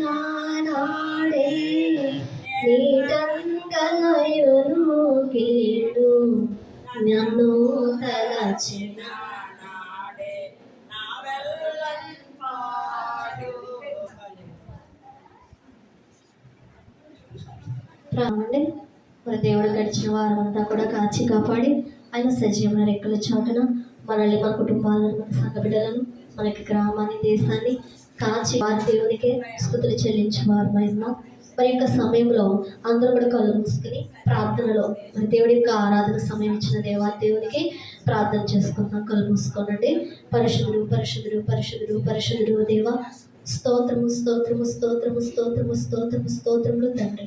నాడే నీటంగలయును కీడు నన్ను తలచిన నాడే నా వెళ్ళని పాడు. రామండి మరి దేవుడు గడిచిన వారం అంతా కూడా కాచి కాపాడి ఆయన సజీవన రెక్కల చాటున మనల్ని, మన కుటుంబాలను, మన సంఘ బిడ్డలను, మనకి గ్రామాన్ని, దేశాన్ని కాచి వారి దేవునికే స్తుతులు చెల్లించేవారు. మరి యొక్క సమయంలో అందరూ కూడా కళ్ళు మూసుకుని ప్రార్థనలో మరి దేవుడి యొక్క ఆరాధన సమయం ఇచ్చిన దేవునికి ప్రార్థన చేసుకుందాం. కళ్ళు మూసుకోనండి. పరిశుద్ధుడు పరిశుద్ధుడు పరిశుద్ధుడు పరిశుద్ధుడు దేవ, స్తోత్రము స్తోత్రము స్తోత్రము స్తోత్రము స్తోత్రము స్తోత్రములు తండ్రి.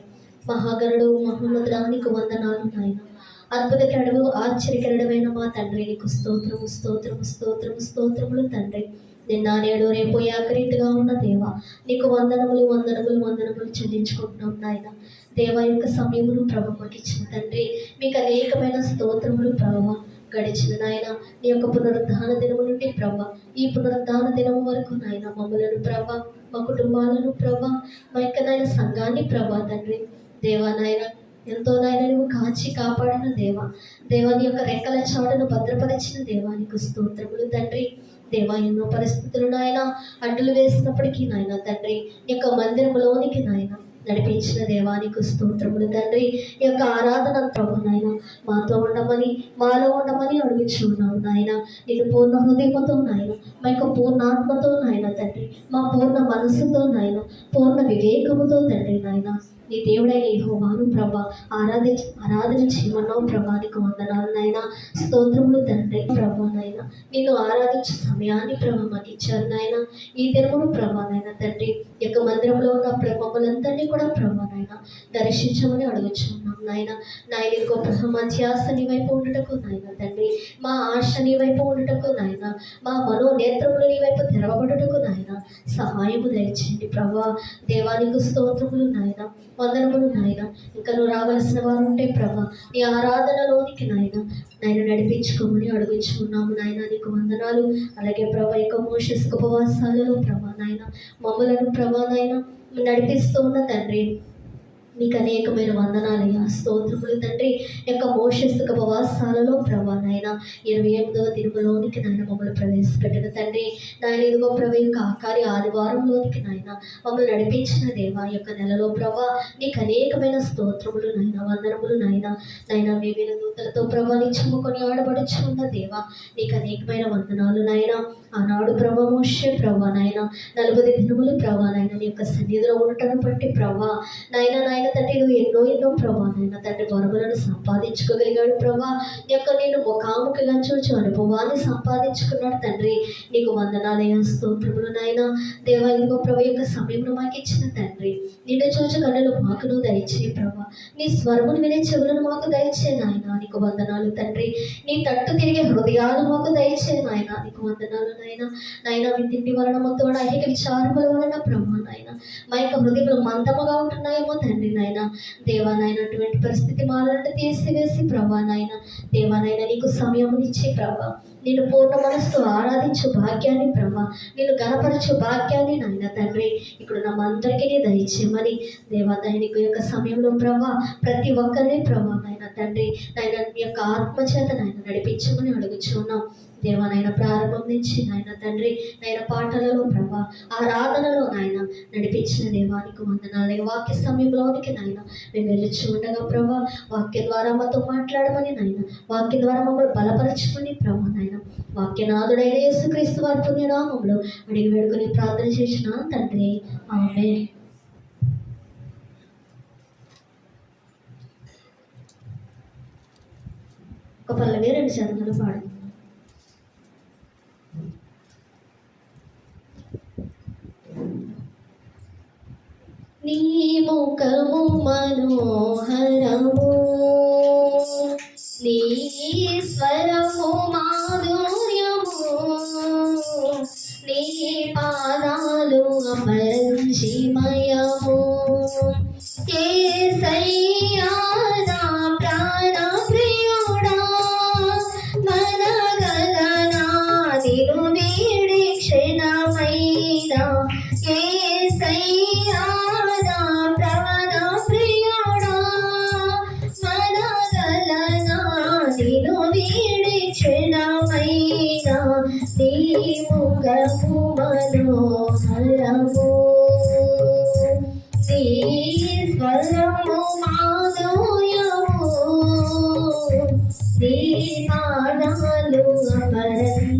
మహాగరుడు మహోన్నతుడానికి వందనాలు నాయన. అద్భుతకరుడు ఆశ్చర్యకరుడమైన మా తండ్రి నీకు స్తోత్రము స్తోత్రము స్తోత్రము స్తోత్రములు తండ్రి. నిన్న నేడు రేపు ఏకరీతిగా ఉన్న దేవ నీకు వందనములు వందనములు వందనములు చెల్లించుకుంటున్నాం నాయన. దేవ యొక్క సమయమును ప్రభు మాకు ఇచ్చిన తండ్రి మీకు అనేకమైన స్తోత్రములు ప్రభావ. గడిచిన నాయన నీ యొక్క పునరుద్ధాన దినము నుండి ప్రభ ఈ పునరుద్ధాన దినము వరకు నాయన మమ్మలను ప్రభ, మా కుటుంబాలను ప్రభ, మా యొక్క నాయన సంఘాన్ని ప్రభ తండ్రి దేవా నాయన ఎంతో నాయన నువ్వు కాచి కాపాడిన దేవాని యొక్క రెక్కల చాటును భద్రపరిచిన దేవానికి స్తోత్రములు తండ్రి. దేవా ఎన్నో పరిస్థితులు నాయన అడ్డులు వేసినప్పటికీ నాయన తండ్రి ఈ యొక్క మందిరంలోనికి నాయన నడిపించిన దేవానికి స్తోత్రములు తండ్రి. ఈ యొక్క ఆరాధన ప్రభు నాయన మాతో ఉండమని, మాలో ఉండమని అడుగుచున్నావు నాయన. నేను పూర్ణ హృదయంతో నాయన, మా యొక్క పూర్ణాత్మతో నాయన తండ్రి, మా పూర్ణ మనస్సుతో నాయన, పూర్ణ వివేకముతో తండ్రి నాయన నీ దేవుడైన యెహోవాను ప్రభా ఆరాధన చేయమన్నావు ప్రభా. నీకు వందనాలు నాయన, స్తోత్రములు తండ్రి ప్రభా నాయన. నిన్ను ఆరాధించే సమయాన్ని ప్రభా మాకు ఇచ్చారు నాయన. ఈ దినమును ప్రభా నాయన తండ్రి యొక్క మందిరంలో ఉన్న మమ్మలందరినీ కూడా ప్రభా నాయన దర్శించమని అడుగుచున్నాం నాయన. నాయన గొప్ప మా ధ్యాస నీ వైపు ఉండటకు నాయన తండ్రి, మా ఆశ నీ వైపు ఉండటకు నాయన, మా మనోనేత్రములు నీ వైపు తెరవబడుటకు నాయన సహాయము దయచేయండి ప్రభా. దేవానికి స్తోత్రములు నాయన, వందనములు నాయన. ఇంకా నువ్వు రావాల్సిన వారు ఉంటే ప్రభా నీ ఆరాధనలోనికి నాయన నడిపించుకోమని అడుగుచున్నాము నాయన. నీకు వందనాలు. అలాగే ప్రభా యొక్క మోషస్ ఉపవాసాలలో ప్రభా నాయన మమ్మలను ప్రభా నాయన నడిపిస్తూ ఉన్న తండ్రి మీకు అనేకమైన వందనాలయ్యా, స్తోత్రములు తండ్రి. యొక్క మోషస్ ఉపవాసాలలో ప్రభా నాయన 28వ దినములోనికి నాయన మమ్మల్ని ప్రవేశపెట్టిన తండ్రి నాయన. ఇదిగో ప్రభు యొక్క ఆఖరి ఆదివారంలోనికి నాయన మమ్మల్ని నడిపించిన దేవా యొక్క నెలలో ప్రభా నీకు అనేకమైన స్తోత్రములు నాయన, వందనములు నాయన. నాయన మేమైన దూతలతో ప్రభా నీ చెమ్ముకొని ఆడబడుచున్న దేవా నీకు అనేకమైన వందనాలు నాయన. ఆనాడు ప్రభా మోషే ప్రభా నాయన 40 దినములు ప్రభా నాయన నీ యొక్క సన్నిధిలో ఉండటను బట్టి ప్రభా నాయన తండ్రి నువ్వు ఎన్నో ప్రభా నాయన తండ్రి వరములను సంపాదించుకోగలిగాడు ప్రభా. నీ యొక్క నేను ముఖాముఖిగా చూచు అనుభవాన్ని సంపాదించుకున్నాడు తండ్రి. నీకు వందనాలయ్యా, స్తోత్రములు నాయన. దేవా ఇదిగో ప్రభు యొక్క సమయంలో మాకు ఇచ్చిన తండ్రి నిన్ను చూచు కన్నులు మాకు నువ్వు దయచేయి ప్రభా. నీ స్వరమును వినే చెవులను మాకు దయచే నాయన. నీకు వందనాలు తండ్రి. నీ తట్టు తిరిగే హృదయాలు మాకు దయచే నాయన. నీకు వందనాలు నాయన. వింటింటి వలన మొత్తం ఐహిక విచారముల వలన ప్రభా నాయన మా యొక్క హృదయములు మందముగా ఉంటున్నాయేమో తండ్రి నాయన. దేవానాయన అటువంటి పరిస్థితి మాలంటే తీసివేసి ప్రభా నాయన దేవానాయన నీకు సమయమునిచ్చి ప్రభా నేను పూర్ణ మనస్సు ఆరాధించు భాగ్యాన్ని ప్రభా, నేను గణపరచు భాగ్యాన్ని నాయన తండ్రి ఇప్పుడు అందరికీ నీ దయచేయమని దేవాదాయ నీకు యొక్క సమయంలో ప్రభా ప్రతి ఒక్కరిని ప్రభా నాయన తండ్రి నాయన నీ యొక్క ఆత్మచేత నాయన నడిపించమని అడుగుచున్నాం. దేవానైనా ప్రారంభం నుంచి నాయన తండ్రి నాయన పాటలలో ప్రభా ఆరాధనలో నాయన నడిపించిన దేవానికి వందనాలు. వాక్య సమయంలోనికి నాయన మేము వెళ్ళి ఉండగా ప్రభా వాక్య ద్వారా మాతో మాట్లాడమని నాయన, వాక్య ద్వారా మమ్మల్ని బలపరచుకొని ప్రభా నాయన వాక్యనాథుడైన యేసుక్రీస్తు వారి పుణ్యనామంలో అడిగి వేడుకొని ప్రార్థన చేసిన తండ్రి, ఆమేన్. ఒక పల్లవి 2 చరణాలు పాడు. నీ ముఖము మనోహరము, నీ స్వరము మాధుర్యము, నీ పాదాలు అపరిచిమయము. యేసయ్యా నా ప్రాణ ప్రియుడా, మనగలనా నిన్ను వీడి క్షణమైనా. యేసయ్యా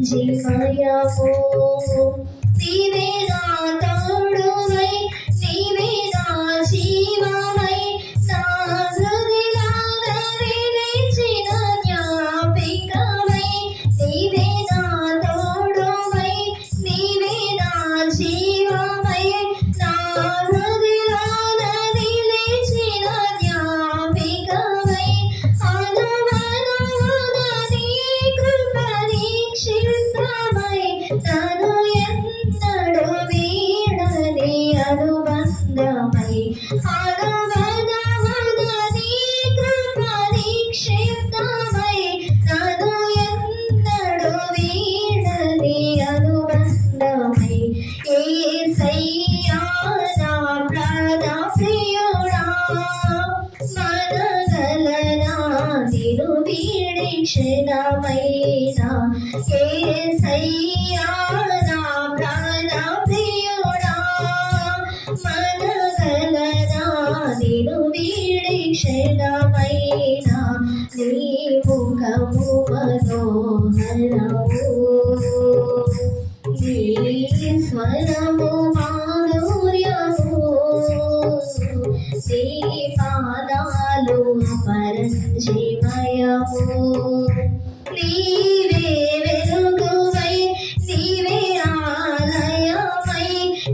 జీవయము నీవే నా తోడువై నీవే నా జీవమై నా హృదయాన నిలిచిన జ్ఞాపికమై నీవే నా తోడువై నీవే నా జీవమై నా హృదయాన నిలిచిన జ్ఞాపికమై అనువనువున నీ కృప నిక్షిప్తమై నన్ను ఎన్నడూ వీడని అనుబంధమై అనువనువున నీ కృప నిక్షిప్తమై నన్ను ఎన్నడూ వీడని అనుబంధమై యేసయ్యా నా ప్రాణ ప్రియుడా మనగలనా నిన్ను వీడి క్షణమైనా యేసయ్యా నా ప్రాణ ప్రియుడా మనగలనా నిన్ను వీడి క్షణమైనా నీ ముఖము మనోహరము నీ స్వరము మాధుర్యము నీ పాదాలు పరంజిమయము నీవే వెలుగువై నీవే ఆలయమై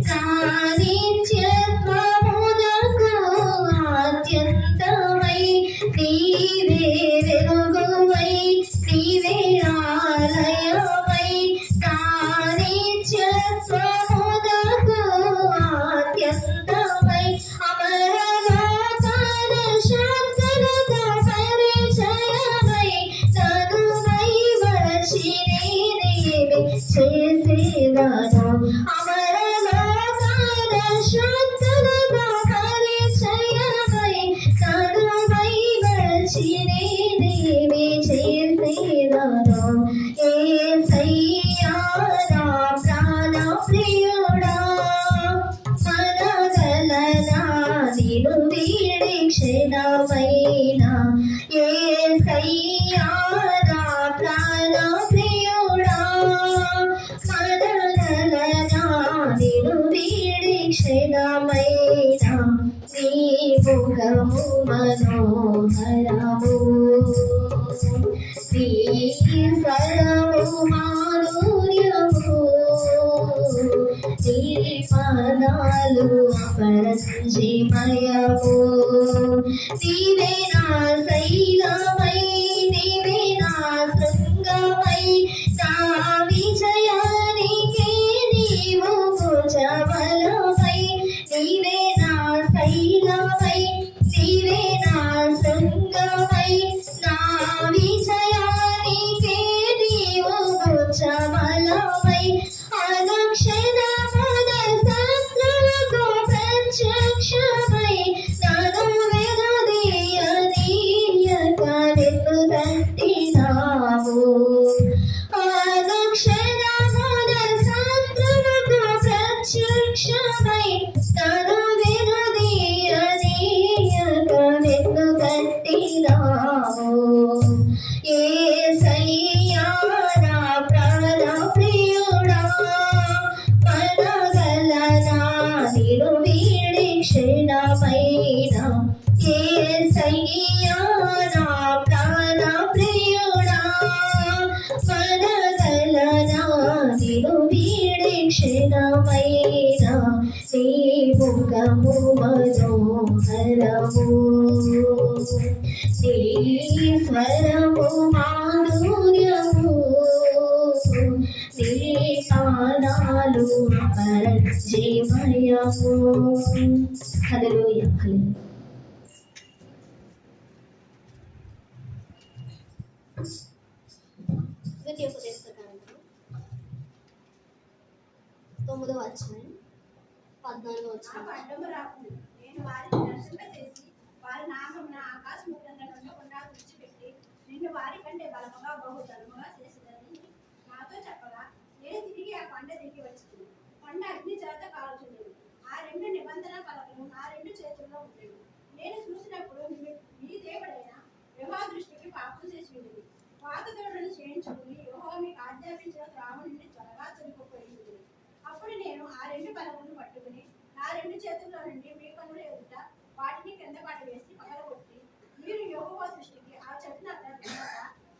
కానిత్యత్వమునకు ఆద్యంతమై నీవే వెలుగువై నీవే ఆలయమై కానిత్యత్వమునకు ఆద్యంతమై అమరలోకన శాంతనత పరిచయమై నన్ను మైమరచినేమి చేసేదను అమరలోకన శాంతనత పరిచయమై నన్ను మైమరచినేమి చేసేదను యేసయ్యా నా ప్రాణ ప్రియుడా మనగలనా నిన్ను వీడి క్షణమైనా యేసయ్యా నా ప్రాణ ప్రియుడా మనగలనా నిన్ను వీడి క్షణమైనా నీ ముఖము మనోహరము నీ స్వరము మాధుర్యము నీ పాదాలు పరంజిమయము నీవే నా శైలమై నీవే నా శృంగమై నా విజయానికి నీవు భుజబలమై నీవే నా శైలమై నీవే నా శృంగమై నా విజయానికి నీవు భుజబలమై అనుక్షణమున శత్రువులకు ప్రత్యక్షమై నన్ను విడదీయనీయక నిన్ను తట్టినావు అనుక్షణమున శత్రువులకు ప్రత్యక్షమై నన్ను విడదీయనీయక నిన్ను తట్టినావు యేసయ్యా నా ప్రాణ ప్రియుడా మనగలనా నిన్ను వీడి క్షణమైనా యేసయ్యా నా ప్రాణ ప్రియుడా మనగలనా నిన్ను వీడి క్షణమైనా నీ ముఖము మనోహరము నీ స్వరము మాధుర్యము నీ పాదాలు పరంజిమయము హల్లెలూయా హల్లెలూయా ద్వితీయోపదేశకాండము 9వ అధ్యాయం 14వ వచనం అడ్డము రాకుండా నేను వారిని నశింపచేసి వారి నామమున ఆకాశముఖంగా ఉండకుండా విడిచిపెట్టి నిన్ను వారి కంటే బలముగా బహుతరముగా చేసేదని నాతో చెప్పగా నేను తిరిగి ఆ కొండ దిగి వచ్చింది. కొండ అగ్ని చేత కాల్చుండేది. ఆ రెండు నిబంధన పలకలు నా రెండు చేతుల్లో ఉండేవి. నేను చూసినప్పుడు మీ దేవుడైన యెహోవా దృష్టికి పాపం చేసి ఉండేది. పాత దూడను చేయించుకుని యెహోవా యెహోవా మీకు ఆజ్ఞాపించిన త్రాము నుండి త్వరగా తొలగిపోయింది. అప్పుడు నేను ఆ రెండు పలకలను పట్టుకుని నా రెండు చేతుల్లో నుండి మీ కనుల ఎదుట వాటిని కింద పడవేసి పగలగొట్టి, మీరు యెహోవా దృష్టికి ఆ చెట్టున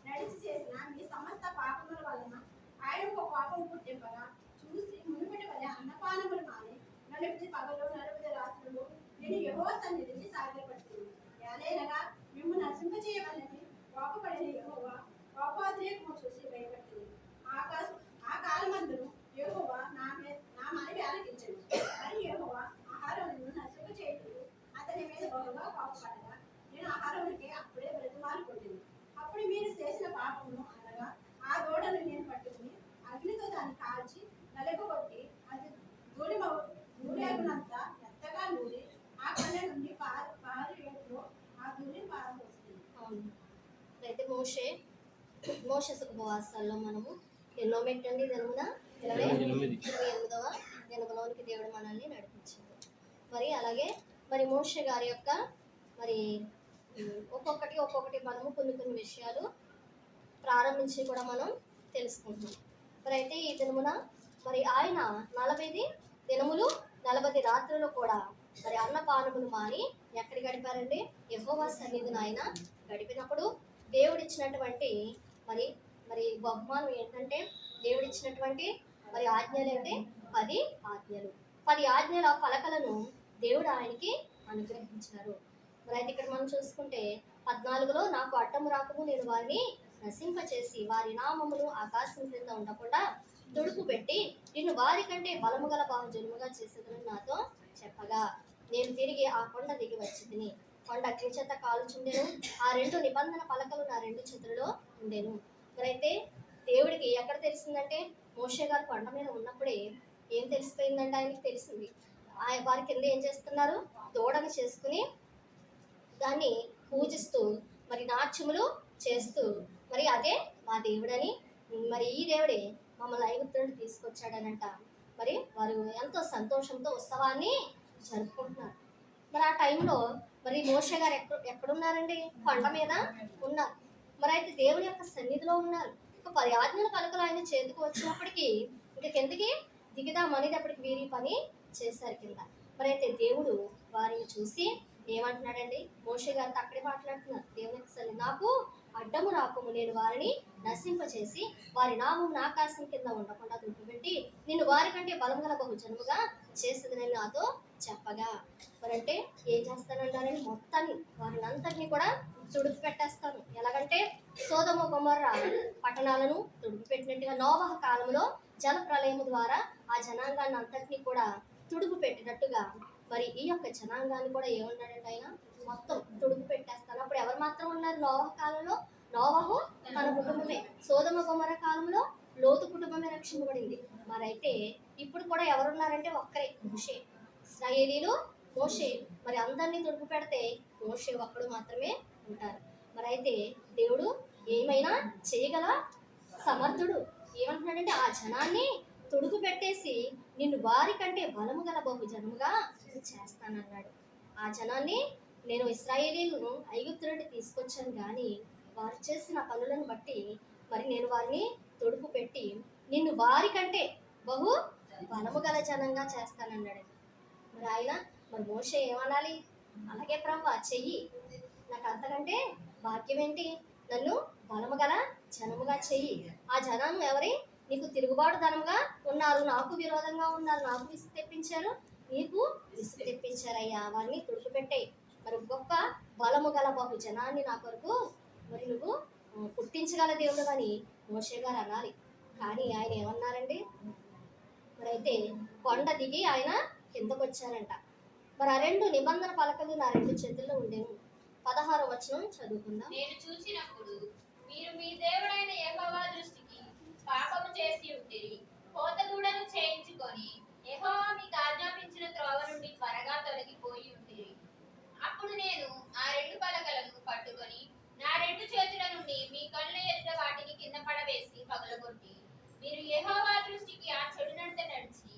నడిచి చేసిన మీ సమస్త పాపముల వలన ఆయనకు ఒక కోపం పుట్టింపగా చూసి మునుపటి వలె అన్నపానములు మాని నలుపుది పగలు నలుపుది రాత్రులు నేను యెహోవా సన్నిధిని సాగిలపడుతుంది. ఏలైనగా మేము నశింపచేయవలని కోపపడిన యెహోవా కోపాద్రేకము చూసి భయపడుతుంది. ఆ కాలమందును యెహోవా నా మనవి ఆలకించండి. మరి యెహోవా అహరోనును నశింపచేయుటకు అతని మీద బహుగా కోపపడగా నేను అహరోనుకి అప్పుడే బ్రతిమాలుకొంటిని. అప్పుడు మీరు చేసిన పాపమును అనగా ఆ దూడను నేను పట్టుకుని అగ్నితో దాన్ని కాల్చి నలగొట్టి అది దూడేగునంత మెత్తగా నూరి ఆ కళ్ళ నుండి పారు ఏడులో ఆ దూడిని పారబోస్తుంది. అవును. అయితే మోషే సుఖవాసాల్లో మనము ఎన్నో మెట్టండి దినమున 28వ దినములోనికి దేవుడు మనల్ని నడిపించాడు. మరి అలాగే మరి మోషే గారి యొక్క మరి ఒక్కొక్కటి మనము కొన్ని విషయాలు ప్రారంభించి కూడా మనం తెలుసుకుంటున్నాం. మరి అయితే ఈ దినమున మరి ఆయన 40 దినములు 40 రాత్రులు కూడా మరి అన్నపానములు మాని ఎక్కడ గడిపారండి? యెహోవా సన్నిధిని ఆయన గడిపినప్పుడు దేవుడిచ్చినటువంటి మరి మరి బహుమానం ఏంటంటే, దేవుడిచ్చినటువంటి మరి ఆజ్ఞలు అంటే 10 ఆజ్ఞలు. 10 ఆజ్ఞల పలకలను దేవుడు ఆయనకి అనుగ్రహించారు. మరి అయితే ఇక్కడ మనం చూసుకుంటే 14లో నాకు అడ్డము రాకము నేను వారిని నశింపచేసి వారి నామములు ఆకాశం క్రింద ఉండకుండా తుడుపు పెట్టి నిన్ను వారి కంటే బలము గల బాహుజనుముగా చేసేదని నాతో చెప్పగా నేను తిరిగి ఆ కొండ దిగి వచ్చితిని. కొండ అగ్ని చేత కాల్చుండెను. ఆ రెండు నిబంధన పలకలు నా రెండు చేతులలో ఉండేను. మరైతే దేవుడికి ఎక్కడ తెలిసిందంటే, మోషే గారు కొండ మీద ఉన్నప్పుడే ఏం తెలిసిపోయిందంటే ఆయనకి తెలిసింది. వారి కింద ఏం చేస్తున్నారు? దూడను చేసుకుని దాన్ని పూజిస్తూ మరి నాట్యములు చేస్తూ మరి అదే మా దేవుడని, మరి ఈ దేవుడే మమ్మల్ని ఐగుప్తు నుండి తీసుకొచ్చాడనంట. మరి వారు ఎంతో సంతోషంతో ఉత్సవాన్ని జరుపుకుంటున్నారు. మరి ఆ టైంలో మరి మోషే గారు ఎక్కడున్నారండి? కొండ మీద ఉన్నారు. మరి అయితే దేవుని యొక్క సన్నిధిలో ఉన్నారు. ఒక 10 ఆజ్ఞల పలకలు ఆయన చేతికి వచ్చినప్పటికీ ఇంక కిందకి దిగుదామనేటప్పటికి వీరి పని చేశారు కింద. మరి అయితే దేవుడు వారిని చూసి ఏమంటున్నాడండి? మోషే గారితో అక్కడే మాట్లాడుతున్నారు. దేవుని యొక్క సన్నిధి నాకు అడ్డము రాకము నేను వారిని నశింపచేసి వారి నామం ఆకాశం కింద ఉండకుండా దుడ్డుపెట్టి నిన్ను వారి కంటే బలం గల బహుజనముగా చేసేదని నాతో చెప్పగా, మరంటే ఏం చేస్తానంటారని మొత్తాన్ని వారిని అంతటినీ కూడా తుడుపు పెట్టేస్తాను. ఎలాగంటే సోదొమ గొమొర్రా పట్టణాలను తుడుపు పెట్టినట్టుగా నోవహ కాలంలో జల ప్రళయము ద్వారా ఆ జనాంగాన్ని అంతటినీ కూడా తుడుపు పెట్టినట్టుగా మరి ఈ యొక్క జనాంగాన్ని కూడా ఏమన్నాడంటే ఆయన మొత్తం తుడుపు పెట్టేస్తాను. అప్పుడు ఎవరు మాత్రం ఉన్నారు నోవహ కాలంలో? నోవహు తన కుటుంబమే. సోదొమ గొమొర్రా కాలంలో లోతు కుటుంబమే రక్షింపబడింది. మరైతే ఇప్పుడు కూడా ఎవరున్నారంటే ఒక్కరే, మోషే. ఇశ్రాయేలీలు మోషే. మరి అందరినీ తుడుపు పెడితే మోషే ఒక్కడు మాత్రమే ఉంటారు. మరి అయితే దేవుడు ఏమైనా చేయగల సమర్థుడు. ఏమంటున్నాడంటే ఆ జనాన్ని తుడుపు పెట్టేసి నిన్ను వారి కంటే బలము గల బహుజనముగా చేస్తానన్నాడు. ఆ జనాన్ని నేను ఇశ్రాయేలీలను ఐగుప్తు నుండి తీసుకొచ్చాను, కానీ వారు చేసిన పనులను బట్టి మరి నేను వారిని తుడుపు పెట్టి నిన్ను వారి కంటే బహు బలము గల జనంగా చేస్తానన్నాడు. మరి ఆయన మరి మోషే ఏమనాలి? అలాగే ప్రభువా చెయ్యి, నాకు అంతకంటే భాగ్యం ఏంటి? నన్ను బలము గల జనముగా చెయ్యి. ఆ జనం ఎవరి? నీకు తిరుగుబాటు ధనముగా ఉన్నారు, నాకు విరోధంగా ఉన్నారు, నాకు విసుగు తెప్పించారు, నీకు విసుగు తెప్పించారయ్యా, వారిని తుడుపు పెట్టాయి. మరి గొప్ప బలము గల బహు జనాన్ని నా కొరకు మరి నువ్వు పుట్టించగల దేవుడు అని మోషే గారు అనాలి. కానీ ఆయన ఏమన్నారండి? మరి అయితే కొండ దిగి ఆయన కిందకు వచ్చారంట. మరి ఆ రెండు నిబంధన పలకలు నా రెండు చేతుల్లో ఉండేను. 16వ వచనం చదువుకుందాం. నేను చూసినప్పుడు మీరు మీ దేవుడైన యెహోవా దృష్టికి పాపము చేసి ఉంటిరి. పోతదూడను చేయించుకొని యెహోవా మీకు ఆజ్ఞాపించిన త్రోవ నుండి త్వరగా తొలగిపోయి ఉంటిరి. అప్పుడు నేను ఆ రెండు పలకలను పట్టుకొని నా రెండు చేతుల నుండి మీ కళ్ళ ఎదుట వాటిని కింద పడవేసి పగలగొట్టి మీరు యెహోవా దృష్టికి ఆ చెడు నడత నడిచి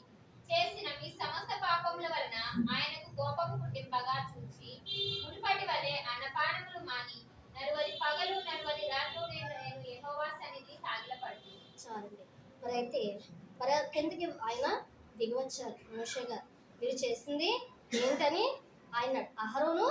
చేసిన మీ సమస్త పాపముల వలన ఆయనకు కోపము పుట్టింపగా చూచి మునుపటి వలె అన్నపానములు మాని 40 పగలు 40 రాత్రులు నేను యెహోవా సన్నిధి సాగిలపడుతుంది. అయితే మరి కిందకి ఆయన దిగివచ్చారు మోషే గారు. మీరు చేసింది ఏంటని ఆయన అహరోను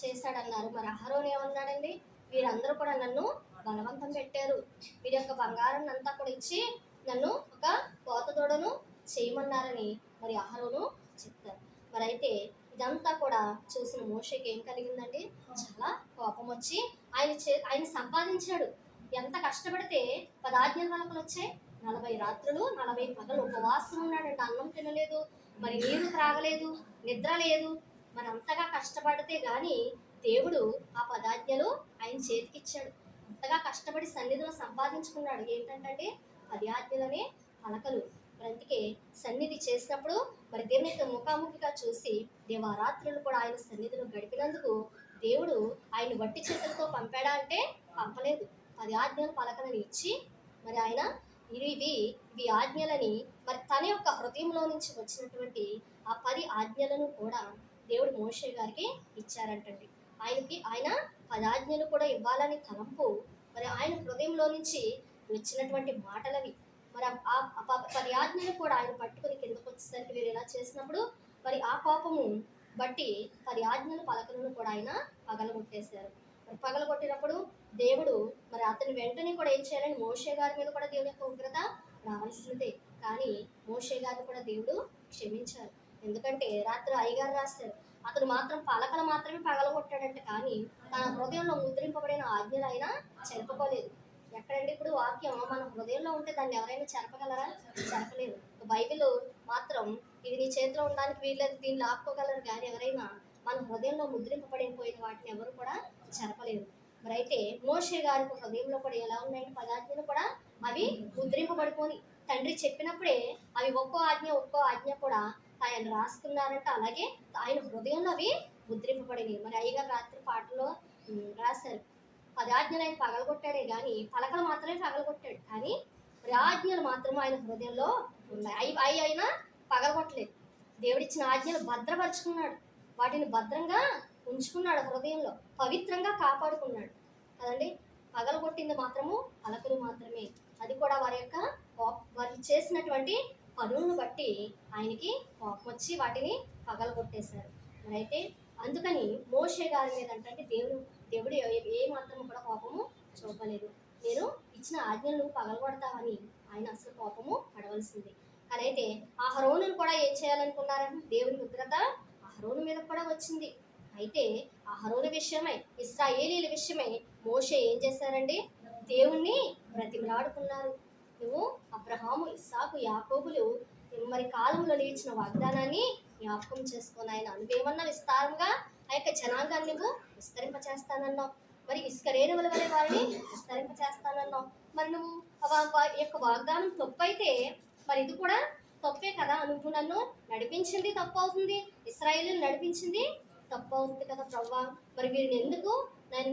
చేశాడన్నారు. మరి అహరోను ఏమన్నాడండి? వీరందరూ కూడా నన్ను బలవంతం పెట్టారు, వీరి యొక్క బంగారాన్ని అంతా కూడా ఇచ్చి నన్ను ఒక పోతదూడను చేయమన్నారని మరి అహరోను చెప్తారు. మరి అయితే ఇదంతా కూడా చూసిన మోషేకి ఏం కలిగిందండి? చాలా కోపం వచ్చి ఆయన సంపాదించాడు. ఎంత కష్టపడితే 10 ఆజ్ఞల పలకలు వచ్చాయి. 40 రాత్రులు 40 పగలు ఉపవాసం ఉన్నాడంట. అన్నం తినలేదు, మరి నీరు త్రాగలేదు, నిద్ర లేదు. మరి అంతగా కష్టపడితే గాని దేవుడు ఆ 10 ఆజ్ఞలు ఆయన చేతికిచ్చాడు. అంతగా కష్టపడి సన్నిధిలో సంపాదించుకున్నాడు. ఏంటంటే 10 ఆజ్ఞలనే పలకలు. మరి అందుకే సన్నిధి చేసినప్పుడు మరి దేవుని యొక్క ముఖాముఖిగా చూసి దేవారాత్రులు కూడా ఆయన సన్నిధిలో గడిపినందుకు దేవుడు ఆయన వట్టి చేతులతో పంపాడా అంటే పంపలేదు. 10 ఆజ్ఞలు పలకలని ఇచ్చి మరి ఆయన ఇవి ఆజ్ఞలని మరి తన యొక్క హృదయంలో నుంచి వచ్చినటువంటి ఆ 10 ఆజ్ఞలను కూడా దేవుడు మోషే గారికి ఇచ్చారంటండి. ఆయన 10 ఆజ్ఞలు కూడా ఇవ్వాలని తలంపు మరి ఆయన హృదయంలో నుంచి వచ్చినటువంటి మాటలవి. మరి ఆ 10 ఆజ్ఞలు కూడా ఆయన పట్టుకుని కిందకు వచ్చేసరికి వీరు ఇలా చేసినప్పుడు మరి ఆ కోపము బట్టి 10 ఆజ్ఞల పలకలను కూడా ఆయన పగలగొట్టేశారు. మరి పగలగొట్టినప్పుడు దేవుడు మరి అతని వెంటనే కూడా ఏం చేయాలని మోషే గారి మీద కూడా దేవుని యొక్క ఉగ్రత రావాల్సిందే. కానీ మోషే గారిని కూడా దేవుడు క్షమించారు. ఎందుకంటే రాత్రి అయ్యగారు రాశారు, అతను మాత్రం పలకలు మాత్రమే పగలగొట్టాడంటే కానీ తన హృదయంలో ముద్రింపబడిన ఆజ్ఞలు అయినా చెరపకోలేదు. ఎక్కడండి ఇప్పుడు వాక్యం మన హృదయంలో ఉంటే దాన్ని ఎవరైనా చెరపగలరా? చెరపలేదు. బైబిల్ మాత్రం ఇది నీ చేతిలో ఉండడానికి వీళ్ళది, దీన్ని లాక్కోగలరు. కానీ ఎవరైనా మన హృదయంలో ముద్రింపబడిపోయిన వాటిని ఎవరు కూడా చెరపలేదు. మరి అయితే మోషే గారి హృదయంలో కూడా ఎలా ఉన్నాయంటే 10 ఆజ్ఞలు కూడా అవి ముద్రింపబడిపోయి తండ్రి చెప్పినప్పుడే అవి ఒక్కో ఆజ్ఞ కూడా ఆయన రాసుకున్నారంట. అలాగే ఆయన హృదయంలో అవి ముద్రింపబడినాయి. మరి అయ్యగారు రాత్రి పాటలో రాశారు, 10 ఆజ్ఞలు ఆయన పగలగొట్టాడే కానీ పలకలు మాత్రమే పగలగొట్టాడు, కానీ మరి ఆజ్ఞలు మాత్రం ఆయన హృదయంలో ఉన్నాయి. అవి అయినా పగలగొట్టలేదు. దేవుడిచ్చిన ఆజ్ఞలు భద్రపరుచుకున్నాడు, వాటిని భద్రంగా ఉంచుకున్నాడు, హృదయంలో పవిత్రంగా కాపాడుకున్నాడు కదండి. పగలగొట్టింది మాత్రము పలకలు మాత్రమే. అది కూడా వారు చేసినటువంటి పనులను బట్టి ఆయనకి కోపం వచ్చి వాటిని పగలగొట్టేశారు. మరి అయితే అందుకని మోషే గారి మీద అంటే దేవుడు ఏ మాత్రం కూడా కోపము చూపలేదు. నేను ఇచ్చిన ఆజ్ఞలను పగలగొడతామని ఆయన అసలు కోపము పడవలసింది. కానీ అయితే అహరోనును కూడా ఏం చేయాలనుకున్నారంటే దేవుని ఉగ్రత అహరోను మీద కూడా వచ్చింది. అయితే అహరోను విషయమై ఇశ్రాయేలీల విషయమై మోషే ఏం చేశారండి? దేవుణ్ణి బ్రతిమలాడుకున్నారు. నువ్వు అబ్రహాము, ఇస్సాకు, యాకోబులు మరి కాలంలో నిలిచిన వాగ్దానాన్ని జ్ఞాపకం చేసుకొని ఆయన నువ్వేమన్నా విస్తారంగా ఆ యొక్క జనాంగాన్ని నువ్వు విస్తరింపచేస్తానన్నావు. మరి ఇసుక రేణువుల వలె వారిని విస్తరింపచేస్తానన్నావు. మరి నువ్వు యొక్క వాగ్దానం తప్పు అయితే మరి ఇది కూడా తప్పే కదా. నువ్వు నన్ను నడిపించింది తప్పు అవుతుంది, ఇశ్రాయేలును నడిపించింది తప్పు అవుతుంది కదా ప్రభువా. మరి వీరిని ఎందుకు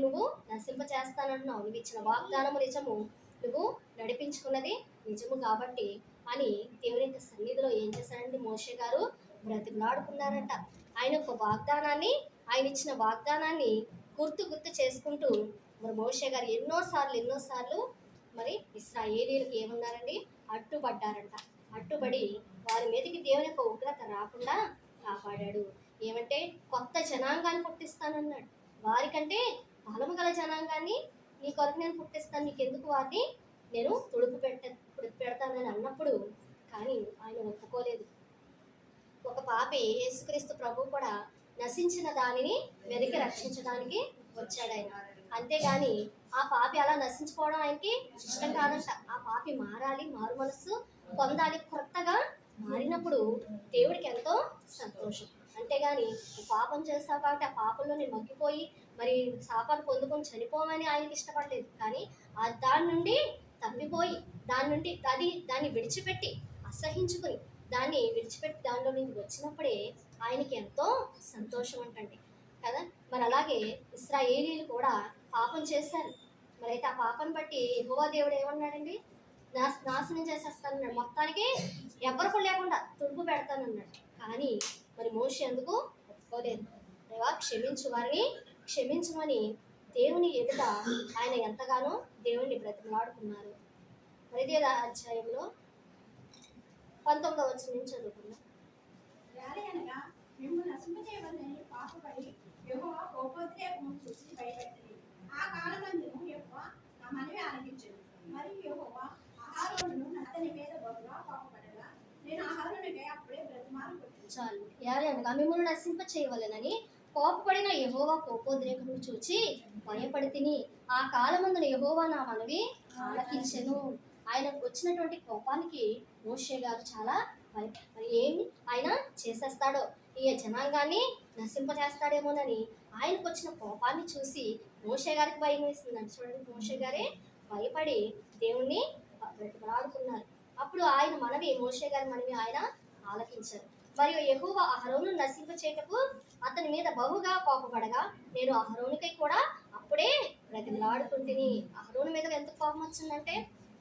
నువ్వు నశింపచేస్తానంటున్నావు? నువ్వు ఇచ్చిన వాగ్దానము నిజము, నువ్వు నడిపించుకున్నది నిజము కాబట్టి అని దేవుని యొక్క సన్నిధిలో ఏం చేశారంటే మోషే గారు బ్రతిమలాడుకున్నారంట. ఆయన ఇచ్చిన వాగ్దానాన్ని గుర్తు చేసుకుంటూ మరి మోషే గారు ఎన్నోసార్లు మరి ఇశ్రాయేలీయులకు ఏమన్నారండి? అడ్డుపడ్డారంట. అడ్డుపడి వారి మీదకి దేవుని యొక్క ఉగ్రత రాకుండా కాపాడాడు. ఏమంటే కొత్త జనాంగాన్ని పుట్టిస్తానన్నాడు. వారికంటే బలము గల జనాంగాన్ని నీ కొరకు నేను పుట్టిస్తాను, నీకెందుకు వారిని నేను తుడుపు పెడతానని అన్నప్పుడు కానీ ఆయన ఒప్పుకోలేదు. ఒక పాపి యేసుక్రీస్తు ప్రభు కూడా నశించిన దానిని వెనక్కి రక్షించడానికి వచ్చాడు ఆయన. అంతేగాని ఆ పాపి అలా నశించుకోవడం ఆయనకి ఇష్టం కాదంట. ఆ పాపి మారాలి, మారు మనస్సు పొందాలి. కొత్తగా మారినప్పుడు దేవుడికి ఎంతో సంతోషం. అంతేగాని పాపం చేస్తావు కాబట్టి ఆ పాపంలో నేను మగ్గిపోయి మరి శాపాలు పొందుకొని చనిపోమని ఆయనకి ఇష్టపడలేదు. కానీ దాని నుండి తప్పిపోయి దాన్ని విడిచిపెట్టి అసహించుకుని దాన్ని విడిచిపెట్టి దానిలో నుంచి వచ్చినప్పుడే ఆయనకి ఎంతో సంతోషం అంటండి కదా. మరి అలాగే ఇశ్రాయేలీయులు కూడా పాపం చేశారు. మరి అయితే ఆ పాపం బట్టి యెహోవా దేవుడు ఏమన్నాడండి? నాశనం చేసేస్తానన్నాడు. మొత్తానికి ఎవరికి లేకుండా తుడుపు పెడతానన్నాడు. కానీ మరి మోషే ఎందుకు ఒప్పుకోలేదు? దేవా క్షమించు, వారిని క్షమించమని దేవుని ఎదుట ఆయన ఎంతగానో దేవుణ్ణి బ్రతిమలాడుకున్నారు. మరి ఇదే అధ్యాయంలో 19వ వచనం నుంచి చదువుకుందాం. అనగా మిమ్మల్ని నశింపచేయవలని పాపపడి యెహోవా కోపోద్రేకము చూసి భయపెట్టింది. ఆ కాలమందును యెహోవా నా మనవి ఆలకించెను. మరియు యెహోవా అహరోనును అతని మీద బహుగా కోపపడగా నేను అహరోనుకై అప్పుడే బ్రతిమాలు కొట్టింది. చాలు. యారే అనగా మిమ్మల్ని నశింప చేయవలెనని కోపపడిన యెహోవా కోపోద్రేకము చూచి భయపడి తిని ఆ కాలమందున యెహోవా నా మనవి ఆలకించెను. ఆయనకు వచ్చినటువంటి కోపానికి మోషే గారు చాలా మరి ఏమి ఆయన చేసేస్తాడో, ఈ జనాంగాన్ని నశింపజేస్తాడేమోనని ఆయనకు వచ్చిన కోపాన్ని చూసి మోషే గారికి భయం వేసిందండి. చూడండి, మోషే గారే భయపడి దేవుణ్ణి బ్రతిమలాడుకున్నారు. అప్పుడు ఆయన మనవి, మోషే గారి మనవి ఆయన ఆలకించారు. మరియు యెహోవా అహరోను నశింప చేయటకు అతని మీద బహుగా కోపపడగా నేను అహరోనుకై కూడా అప్పుడే బ్రతిమలాడుకుంటుని. అహరోను మీద ఎంత కోపం వచ్చిందంటే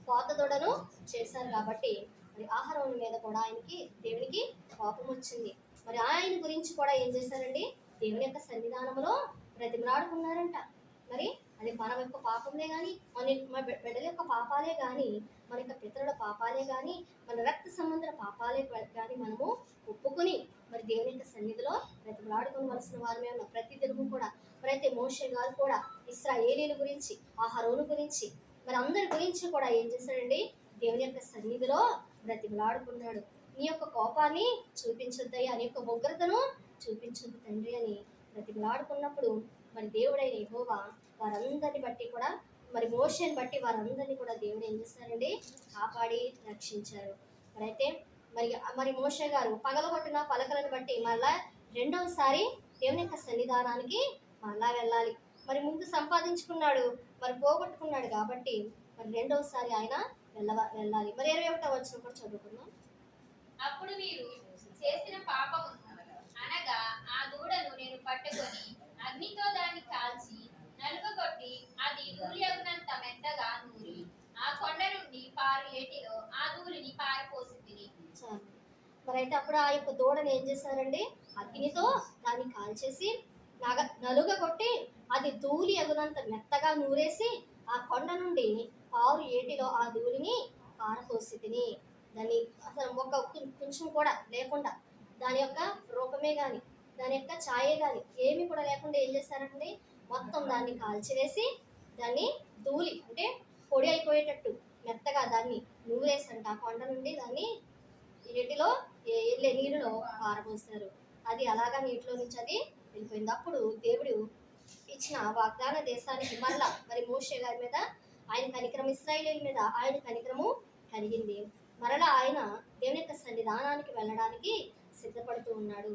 కోత దొడను చేశారు కాబట్టి మరి అహరోను మీద కూడా దేవునికి కోపం వచ్చింది. మరి ఆయన గురించి కూడా ఏం చేశారండి, దేవుని యొక్క సన్నిధానంలో బ్రతిమలాడుకున్నారంట. మరి అది మన యొక్క పాపంలే కానీ, మన బిడ్డల యొక్క పాపాలే కానీ, మన యొక్క పితరుల పాపాలే కానీ, మన రక్త సంబంధుల పాపాలే కానీ మనము ఒప్పుకుని మరి దేవుని యొక్క సన్నిధిలో బ్రతిమలాడుకోవలసిన వారమే ఉన్నాం. ప్రతి దినము కూడా ప్రతి మోషే గారు కూడా ఇశ్రాయేలీల గురించి, అహరోను గురించి, మరి అందరి గురించి కూడా ఏం చేశాడండి, దేవుని యొక్క సన్నిధిలో బ్రతిమలాడుకున్నాడు. నీ యొక్క కోపాన్ని చూపించొద్దయ్యా, నీ యొక్క ఉగ్రతను చూపించొద్దు తండ్రి అని బ్రతిమలాడుకున్నప్పుడు మరి దేవుడైన యెహోవా వారందరిని బట్టి కూడా, మరి మోషేని బట్టి వారందరినీ కూడా దేవుడు ఏం చేశారండి, కాపాడి రక్షించారు. మరైతే మరి మోషే గారు పగలగొట్టిన పలకలను బట్టి మళ్ళా రెండవసారి దేవుని యొక్క సన్నిధానానికి మళ్ళా వెళ్ళాలి. మరి ముందు సంపాదించుకున్నాడు, మరి పోగొట్టుకున్నాడు కాబట్టి మరి రెండవసారి ఆయన వెళ్ళాలి. మరి 21వ వచనం కూడా చదువుకుందాం. అప్పుడు మీరు చేసిన పాపము అనగా ఆ దూడను నేను పట్టుకొని అగ్నితో దాన్ని కాల్చి నలుగగొట్టి అది ధూళియగునంత మెత్తగా నూరి ఆ కొండ నుండి పారు ఏటిలో ఆ ధూళిని పారపోసి తిని. మరి అయితే అప్పుడు ఆ యొక్క దూడను ఏం చేశారండి, అగ్నితో దాన్ని కాల్చేసి నలుగగొట్టి అది ధూళి అగునంత మెత్తగా నూరేసి ఆ కొండ నుండి పారు ఏటిలో ఆ ధూళిని పారపోసి తిని. దాన్ని అసలు ఒక కొంచెం కూడా లేకుండా, దాని యొక్క రూపమే కానీ, దాని యొక్క ఛాయే కానీ ఏమీ కూడా లేకుండా ఏం చేస్తారంటే మొత్తం దాన్ని కాల్చివేసి దాన్ని ధూళి అంటే పొడి అయిపోయేటట్టు మెత్తగా దాన్ని నూరేసంట. ఆ కొండ నుండి దాన్ని ఏటిలో వెళ్ళే నీళ్ళలో పారబోస్తారు. అది అలాగా నీటిలో నుంచి అది వెళ్ళిపోయింది. అప్పుడు దేవుడు ఇచ్చిన వాగ్దాన దేశానికి మళ్ళా మరి మోషే గారి మీద ఆయన కనికరం, ఇశ్రాయేలీయుల మీద ఆయన కనికరము కలిగింది. మరలా ఆయన దేవుని యొక్క సన్నిధానానికి వెళ్ళడానికి సిద్ధపడుతూ ఉన్నాడు.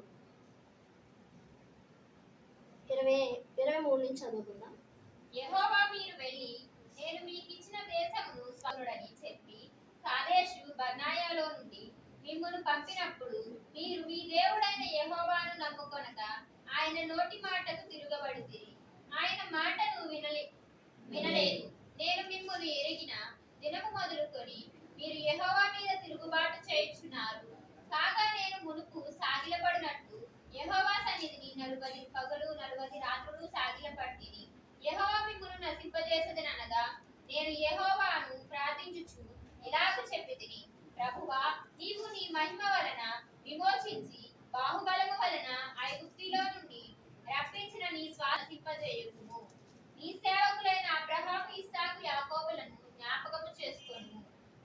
23 నుంచి చదువుకుందాం. యెహోవా మీరు వెళ్ళి నేను మీకు ఇచ్చిన దేశమును స్వరుడని చెప్పి కాదేషు బర్నాయాలో నుండి మిమ్మును పంపినప్పుడు మీరు మీ దేవుడైన యెహోవాను నమ్ముకొనక ఆయన నోటి మాటకు తిరగబడితిరి. ఆయన మాటను వినలేదు. నేను మిమ్మును ఎరిగిన దినము మొదలుకొని మీరు యెహోవా మీద తిరుగుబాటు చేయుచున్నారు. కాగా నేను మునుపు సాగిలపడినట్టు యెహోవా సన్నిధిని 40 పగలు 40 రాత్రులు సాగిలపట్టిని. యెహోవా మిమ్మును నశింపజేసెదనగా నేను యెహోవాను ప్రార్థించుచు ఇలాగ చెప్పితిని, ప్రభువా నీవు నీ మహిమ వలన విమోచించి బాహుబలము వలన ఐగుప్తులో నుండి రప్పించిన నీ స్వాసింపజేయుము. నీ సేవకులైన అబ్రహాము, ఇస్సాకు, యాకోబులను జ్ఞాపకము చేసుకొను.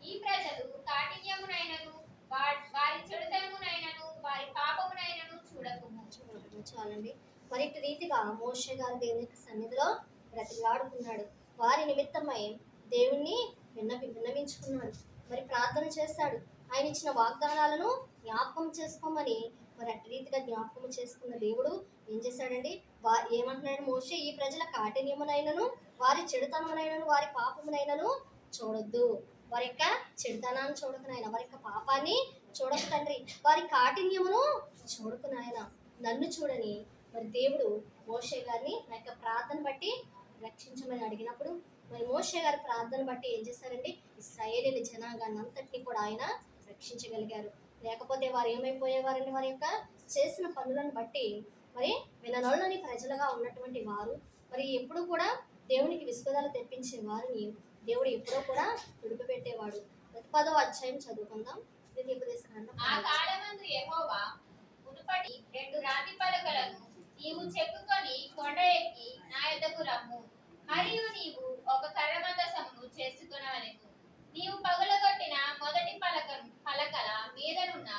ఈ ప్రజలు కాఠిన్యమునైనను వారి చెడుతనమునైనను వారి పాపమునైనను చూడకుము. చాలండి. మరి ఇటు రీతిగా మోషే గారు దేవుని యొక్క సన్నిధిలో బ్రతిమలాడుకున్నాడు. వారి నిమిత్తమై దేవుణ్ణి విన్నవించుకున్నాడు. మరి ప్రార్థన చేస్తాడు. ఆయన ఇచ్చిన వాగ్దానాలను జ్ఞాపకం చేసుకోమని మరి అటు రీతిగా జ్ఞాపకం చేసుకున్న దేవుడు ఏం చేశాడండి, ఏమంటున్నాడు మోషే, ఈ ప్రజల కాఠిన్యమునైనను వారి చెడుతనమునైనను వారి పాపమునైనను చూడొద్దు. వారి యొక్క చెడుతనాన్ని చూడకునాయన, వారి యొక్క పాపాన్ని చూడకు తండ్రి, వారి కాఠిన్యమును చూడకునాయన, నన్ను చూడని మరి దేవుడు మోషే గారిని నా యొక్క ప్రార్థన బట్టి రక్షించమని అడిగినప్పుడు మరి మోషే గారి ప్రార్థన బట్టి ఏం చేశారండి, ఇశ్రాయేలీయుల జనాంగాన్ని అంతటినీ కూడా ఆయన రక్షించగలిగారు. లేకపోతే వారు ఏమైపోయేవారండి, వారి యొక్క చేసిన పనులను బట్టి మరి విననొల్లని ప్రజలుగా ఉన్నటువంటి వారు మరి ఎప్పుడు కూడా దేవునికి విసుగుదల తెప్పించే వారిని దేవుడు ఎప్పుడో కూడా విడిచిపెట్టేవాడు. 10వ అధ్యాయం చదువుకుందాం. ఆ కాలమందు యెహోవా మునుపటి 2 రాతి పలకలను నీవు చెక్కుకొని కొండ ఎక్కి నా యొద్దకు రమ్ము. మరియు నీవు ఒక కర్ర మందసమును చేసుకొనవలెను. నీవు పగలగొట్టిన మొదటి పలకల మీదనున్న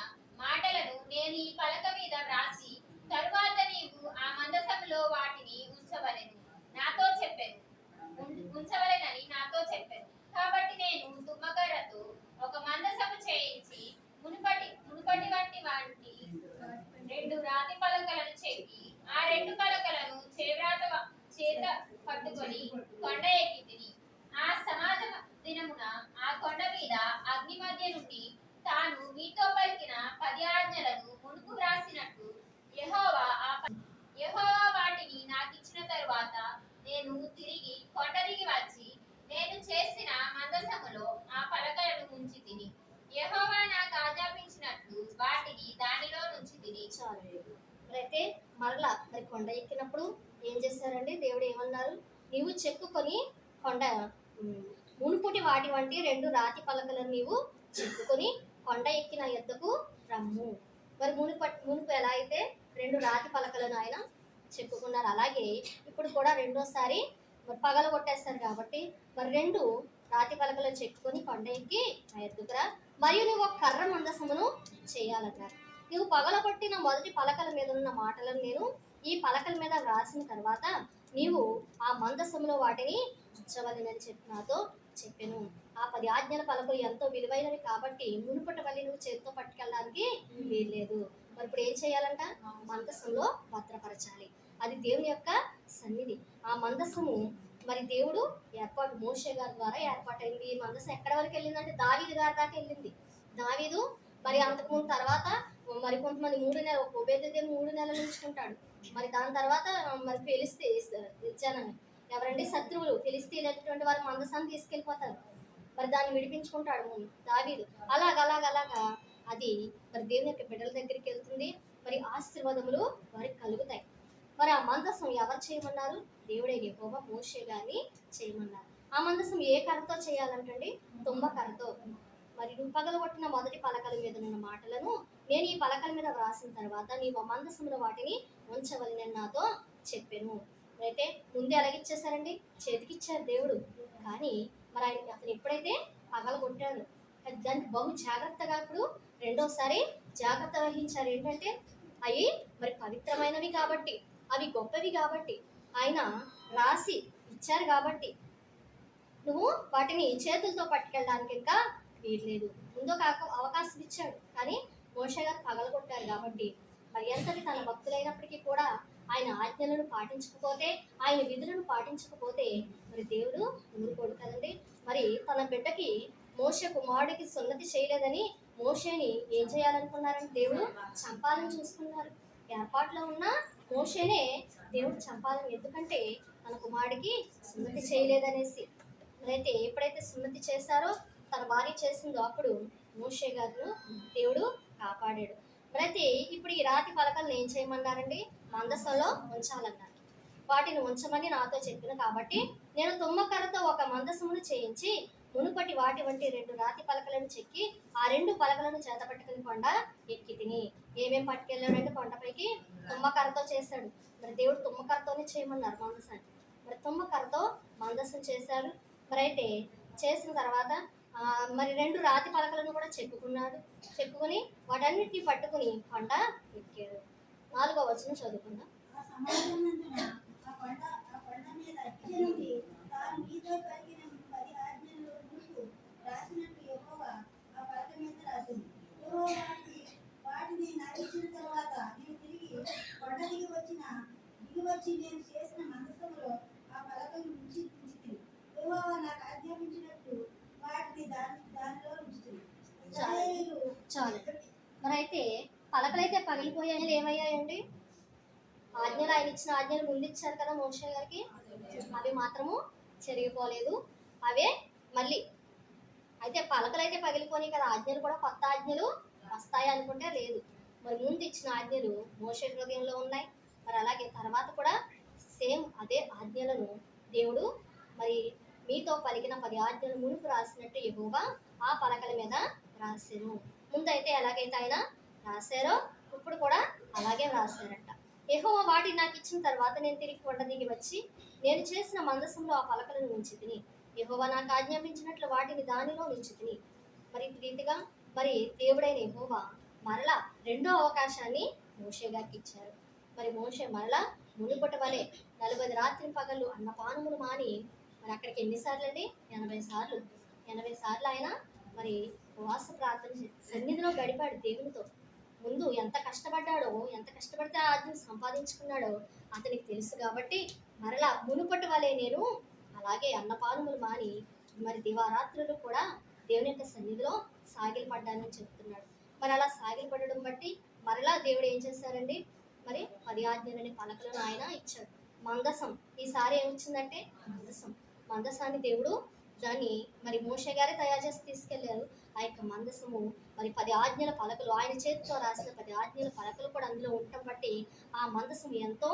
మాటలను నేను ఈ పలక మీద వ్రాసి తరువాత నీవు ఆ మందసములో వాటిని ఉంచవలెనని నాతో చెప్పాను. కాబట్టి నేను తుమ్మకర్రతో ఒక మందసము చేయించి మునుపటి వంటి 2 రాతి పలకలను చెక్కి ఆ 2 పలకలను చేత పట్టుకొని కొండ ఎక్కితిని. ఆ సమాజ దినమున ఆ కొండ మీద అగ్ని మధ్య నుండి తాను మీతో పలికిన 10 ఆజ్ఞలను మునుపు వ్రాసినట్టు యెహోవా వాటిని నాకిచ్చిన తరువాత నేను తిరిగి కొండ దిగి వచ్చి నేను చేసిన మందసములో ఆ పలకలను ఉంచి తిని. యెహోవా నాకు ఆజ్ఞాపించినట్లు వాటిని దానిలో నుంచి తిని. అయితే మరలా మరి కొండ ఎక్కినప్పుడు ఏం చేశారండి? దేవుడు ఏమన్నారు? నీవు చెక్కుకొని కొండ మునుపుటి వాటి వంటి 2 రాతి పలకలను నీవు చెక్కుకొని కొండ ఎక్కిన ఎద్దకు రమ్ము. మరి మునుపు ఎలా అయితే 2 రాతి పలకలను ఆయన చెప్పుకున్నారు, అలాగే ఇప్పుడు కూడా రెండోసారి మరి పగల కొట్టేస్తారు కాబట్టి మరి 2 రాతి పలకలు చెక్కుకొని కొండ ఎక్కి ఆ ఎద్దుకురా. మరియు నువ్వు ఒక కర్ర మందసమును చేయాలన్నారు. నువ్వు పగలగొట్టిన మొదటి పలకల మీద ఉన్న మాటలను నేను ఈ పలకల మీద వ్రాసిన తర్వాత నీవు ఆ మందసములో వాటిని ఉంచవలెనని చెప్పి నాతో చెప్పాను. ఆ 10 ఆజ్ఞల పలకలు ఎంతో విలువైనవి కాబట్టి మునుపటి వల్ల నువ్వు చేతితో పట్టుకెళ్ళడానికి వీల్లేదు. మరి ఇప్పుడు ఏం చేయాలంట? మందసంలో భద్రపరచాలి. అది దేవుని యొక్క సన్నిధి. ఆ మందసము మరి దేవుడు మోషే గారి ద్వారా ఏర్పాటైంది. ఈ మందసం ఎక్కడి వరకు వెళ్ళిందంటే దావీదు గారి దాకా వెళ్ళింది. దావీదు మరి అంతకుముందు తర్వాత మరి కొంతమంది 3 నెలలు, ఒబేదెదోము 3 నెలలు ఉంచుకుంటాడు. మరి దాని తర్వాత మరి ఫిలిస్తీ జనం ఎవరండి? శత్రువులు ఫిలిస్తీన్టువంటి వారి మందసాన్ని తీసుకెళ్ళిపోతారు. మరి దాన్ని విడిపించుకుంటాడు దావీదు. అలాగా అది మరి దేవుని యొక్క బిడ్డల దగ్గరికి వెళ్తుంది. మరి ఆశీర్వాదములు వారికి కలుగుతాయి. మరి ఆ మందసం ఎవరు చేయమన్నారు? దేవుడే యెహోవా మోషే గారిని చేయమన్నారు. ఆ మందసం ఏ కర్రతో చేయాలంటండి? తుమ్మ కర్రతో. మరి నువ్వు పగలగొట్టిన మొదటి పలకల మీద ఉన్న మాటలను నేను ఈ పలకల మీద వ్రాసిన తర్వాత నీవు ఆ మందసంలో వాటిని ఉంచవలెనని నాతో చెప్పాను. అయితే ముందే ఎలాగిచ్చేసారండి? చేతికిచ్చారు దేవుడు. కానీ మరి అతను ఎప్పుడైతే పగలగొట్టాడు దానికి బహు జాగ్రత్తగా ఇప్పుడు రెండోసారి జాగ్రత్త వహించారు. ఏంటంటే అవి మరి పవిత్రమైనవి కాబట్టి, అవి గొప్పవి కాబట్టి, ఆయన రాసి ఇచ్చారు కాబట్టి నువ్వు వాటిని చేతులతో పట్టుకెళ్ళడానికి ఇంకా వీల్లేదు. ముందు ఒక అవకాశం ఇచ్చాడు, కానీ మోషే గారు పగలగొట్టారు కాబట్టి మరి ఎంతటి తన భక్తులైనప్పటికీ కూడా ఆయన ఆజ్ఞలను పాటించకపోతే, ఆయన విధులను పాటించకపోతే మరి దేవుడు ఊరుకోడు కదండి. మరి తన బిడ్డకి మోషే కుమారుడికి సున్నతి చేయలేదని మోషేని ఏం చేయాలనుకున్నారని దేవుడు చంపాలని చూసుకున్నారు. ఏర్పాట్లో ఉన్న మోషేనే దేవుడు చంపాలని, ఎందుకంటే తన కుమారుడికి సున్నతి చేయలేదనేసి. అయితే ఎప్పుడైతే సున్నతి చేశారో తన భార్య చేసిందో అప్పుడు మోషే గారు దేవుడు కాపాడాడు. మరైతే ఇప్పుడు ఈ రాతి పలకలను ఏం చేయమన్నారండి? మందసంలో ఉంచాలన్నారు. వాటిని ఉంచమని నాతో చెప్పిన కాబట్టి నేను తుమ్మకర్రతో ఒక మందసమును చేయించి మునుపటి వాటి వంటి 2 రాతి పలకలను చెక్కి ఆ 2 పలకలను చేత పట్టుకుని కొండ ఎక్కి తిని. ఏమేం పట్టుకెళ్ళాడంటే కొండపైకి తుమ్మకర్రతో చేశాడు. మరి దేవుడు తుమ్మకర్రతోనే చేయమన్నారు మందసాన్ని. మరి తుమ్మకర్రతో మందసం చేశారు. మరి అయితే చేసిన తర్వాత మరి 2 రాతి పలకలను కూడా చెప్పుకుని వాటన్నిటిని పట్టుకుని కొండ ఎక్కారు. 4వ వచనం చదువుకుందాం. ఆ సమాజమందున ఆ కొండ మీద ఎక్కి తాను మీతో కలిగిన 10 ఆజ్ఞలు ముందు రాసినట్టు యెహోవా ఆ పలక మీద రాసింది. యెహోవా వాటిని నాకిచ్చిన తర్వాత నేను తిరిగి కొండ దిగి వచ్చి నేను చేసిన మందసములో ఆ పలకలు ఉంచి తిని. యెహోవా నాకు ఆజ్ఞాపించినట్టు వాటిని దానిలో ఉంచుతుంది. చాలు. మరి అయితే పలకలైతే పగిలిపోయాయి, ఏమయ్యాయండి? ఆజ్ఞలు ఆయన ఇచ్చిన ఆజ్ఞలు ముందు ఇచ్చారు కదా మోషే గారికి, అవి మాత్రము చెరిగిపోలేదు. అవే మళ్ళీ అయితే పలకలైతే పగిలిపోయి కదా, ఆజ్ఞలు కూడా కొత్త ఆజ్ఞలు వస్తాయి అనుకుంటే లేదు. మరి ముందు ఇచ్చిన ఆజ్ఞలు మోషే హృదయంలో ఉన్నాయి. మరి అలాగే తర్వాత కూడా సేమ్ అదే ఆజ్ఞలను దేవుడు మరి మీతో పలికిన 10 ఆజ్ఞలు మునుపు రాసినట్టు యెహోవా ఆ పలకల మీద రాసెను. ముందైతే ఎలాగైతే ఆయన రాశారో ఇప్పుడు కూడా అలాగే రాశారంట. యెహోవా వాటిని నాకు ఇచ్చిన తర్వాత నేను తిరిగి కొండ దిగి వచ్చి నేను చేసిన మందసంలో ఆ పలకలను ఉంచి తిని యెహోవా నాకు ఆజ్ఞాపించినట్లు వాటిని దానిలో ఉంచి తిని. మరి ఈ రీతిగా మరి దేవుడైన యెహోవా మరలా రెండో అవకాశాన్ని మోషే గారికి ఇచ్చారు. మరి మోషే మరలా మునుపటి వలె 40 రాత్రి పగళ్ళు అన్నపానములు మాని మరి అక్కడికి ఎన్నిసార్లు అండి? 80 సార్లు. 80 సార్లు ఆయన మరి ఉపవాస ప్రార్థన సన్నిధిలో గడిపాడు దేవునితో. ముందు ఎంత కష్టపడ్డాడో, ఎంత కష్టపడితే ఆ ఆజ్ఞను సంపాదించుకున్నాడో అతనికి తెలుసు కాబట్టి మరలా మునుపటి వలె నేను అలాగే అన్నపానములు మాని మరి దివారాత్రులు కూడా దేవుని యొక్క సన్నిధిలో సాగిలపడ్డానని చెప్తున్నాడు. మరి అలా సాగిలపడడం బట్టి మరలా దేవుడు ఏం చేశారండి? మరి 10 ఆజ్ఞలని పలకలను ఆయన ఇచ్చాడు. మందసం ఈసారి ఏమొచ్చిందంటే మందసాన్ని దేవుడు దాన్ని మరి మోషే గారే తయారు చేసి తీసుకెళ్లారు. ఆ యొక్క మందసము మరి 10 ఆజ్ఞల పలకలు ఆయన చేతితో రాసిన 10 ఆజ్ఞల పలకలు కూడా అందులో ఉండటం బట్టి ఆ మందసం ఎంతో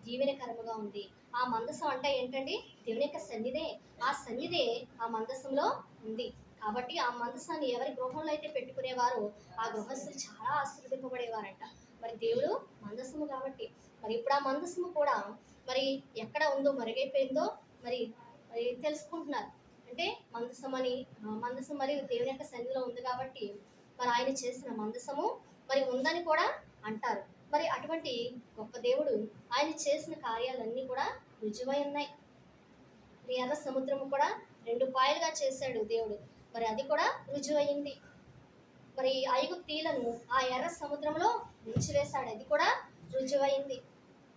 దీవెనకరముగా ఉంది. ఆ మందసం అంటే ఏంటండి? దేవుని యొక్క సన్నిధే. ఆ సన్నిధే ఆ మందసంలో ఉంది కాబట్టి ఆ మందసాన్ని ఎవరి గృహంలో అయితే పెట్టుకునేవారో ఆ గృహస్థులు చాలా ఆశీర్వదింపబడేవారంట. మరి దేవుడు మందసము కాబట్టి మరి ఇప్పుడు ఆ మందసము కూడా మరి ఎక్కడ ఉందో, మరుగైపోయిందో మరి మరి తెలుసుకుంటున్నారు. అంటే మందసం మరి దేవుని యొక్క సన్నిధిలో ఉంది కాబట్టి మరి ఆయన చేసిన మందసము మరి ఉందని కూడా అంటారు. మరి అటువంటి గొప్ప దేవుడు ఆయన చేసిన కార్యాలన్నీ కూడా రుజువై ఉన్నాయి. ఎర్ర సముద్రము కూడా 2 పాయలుగా చేశాడు దేవుడు. మరి అది కూడా రుజువైంది. మరి ఐగుప్తీయులను ఆ ఎర్ర సముద్రంలో ముంచివేశాడు. అది కూడా రుజువైంది.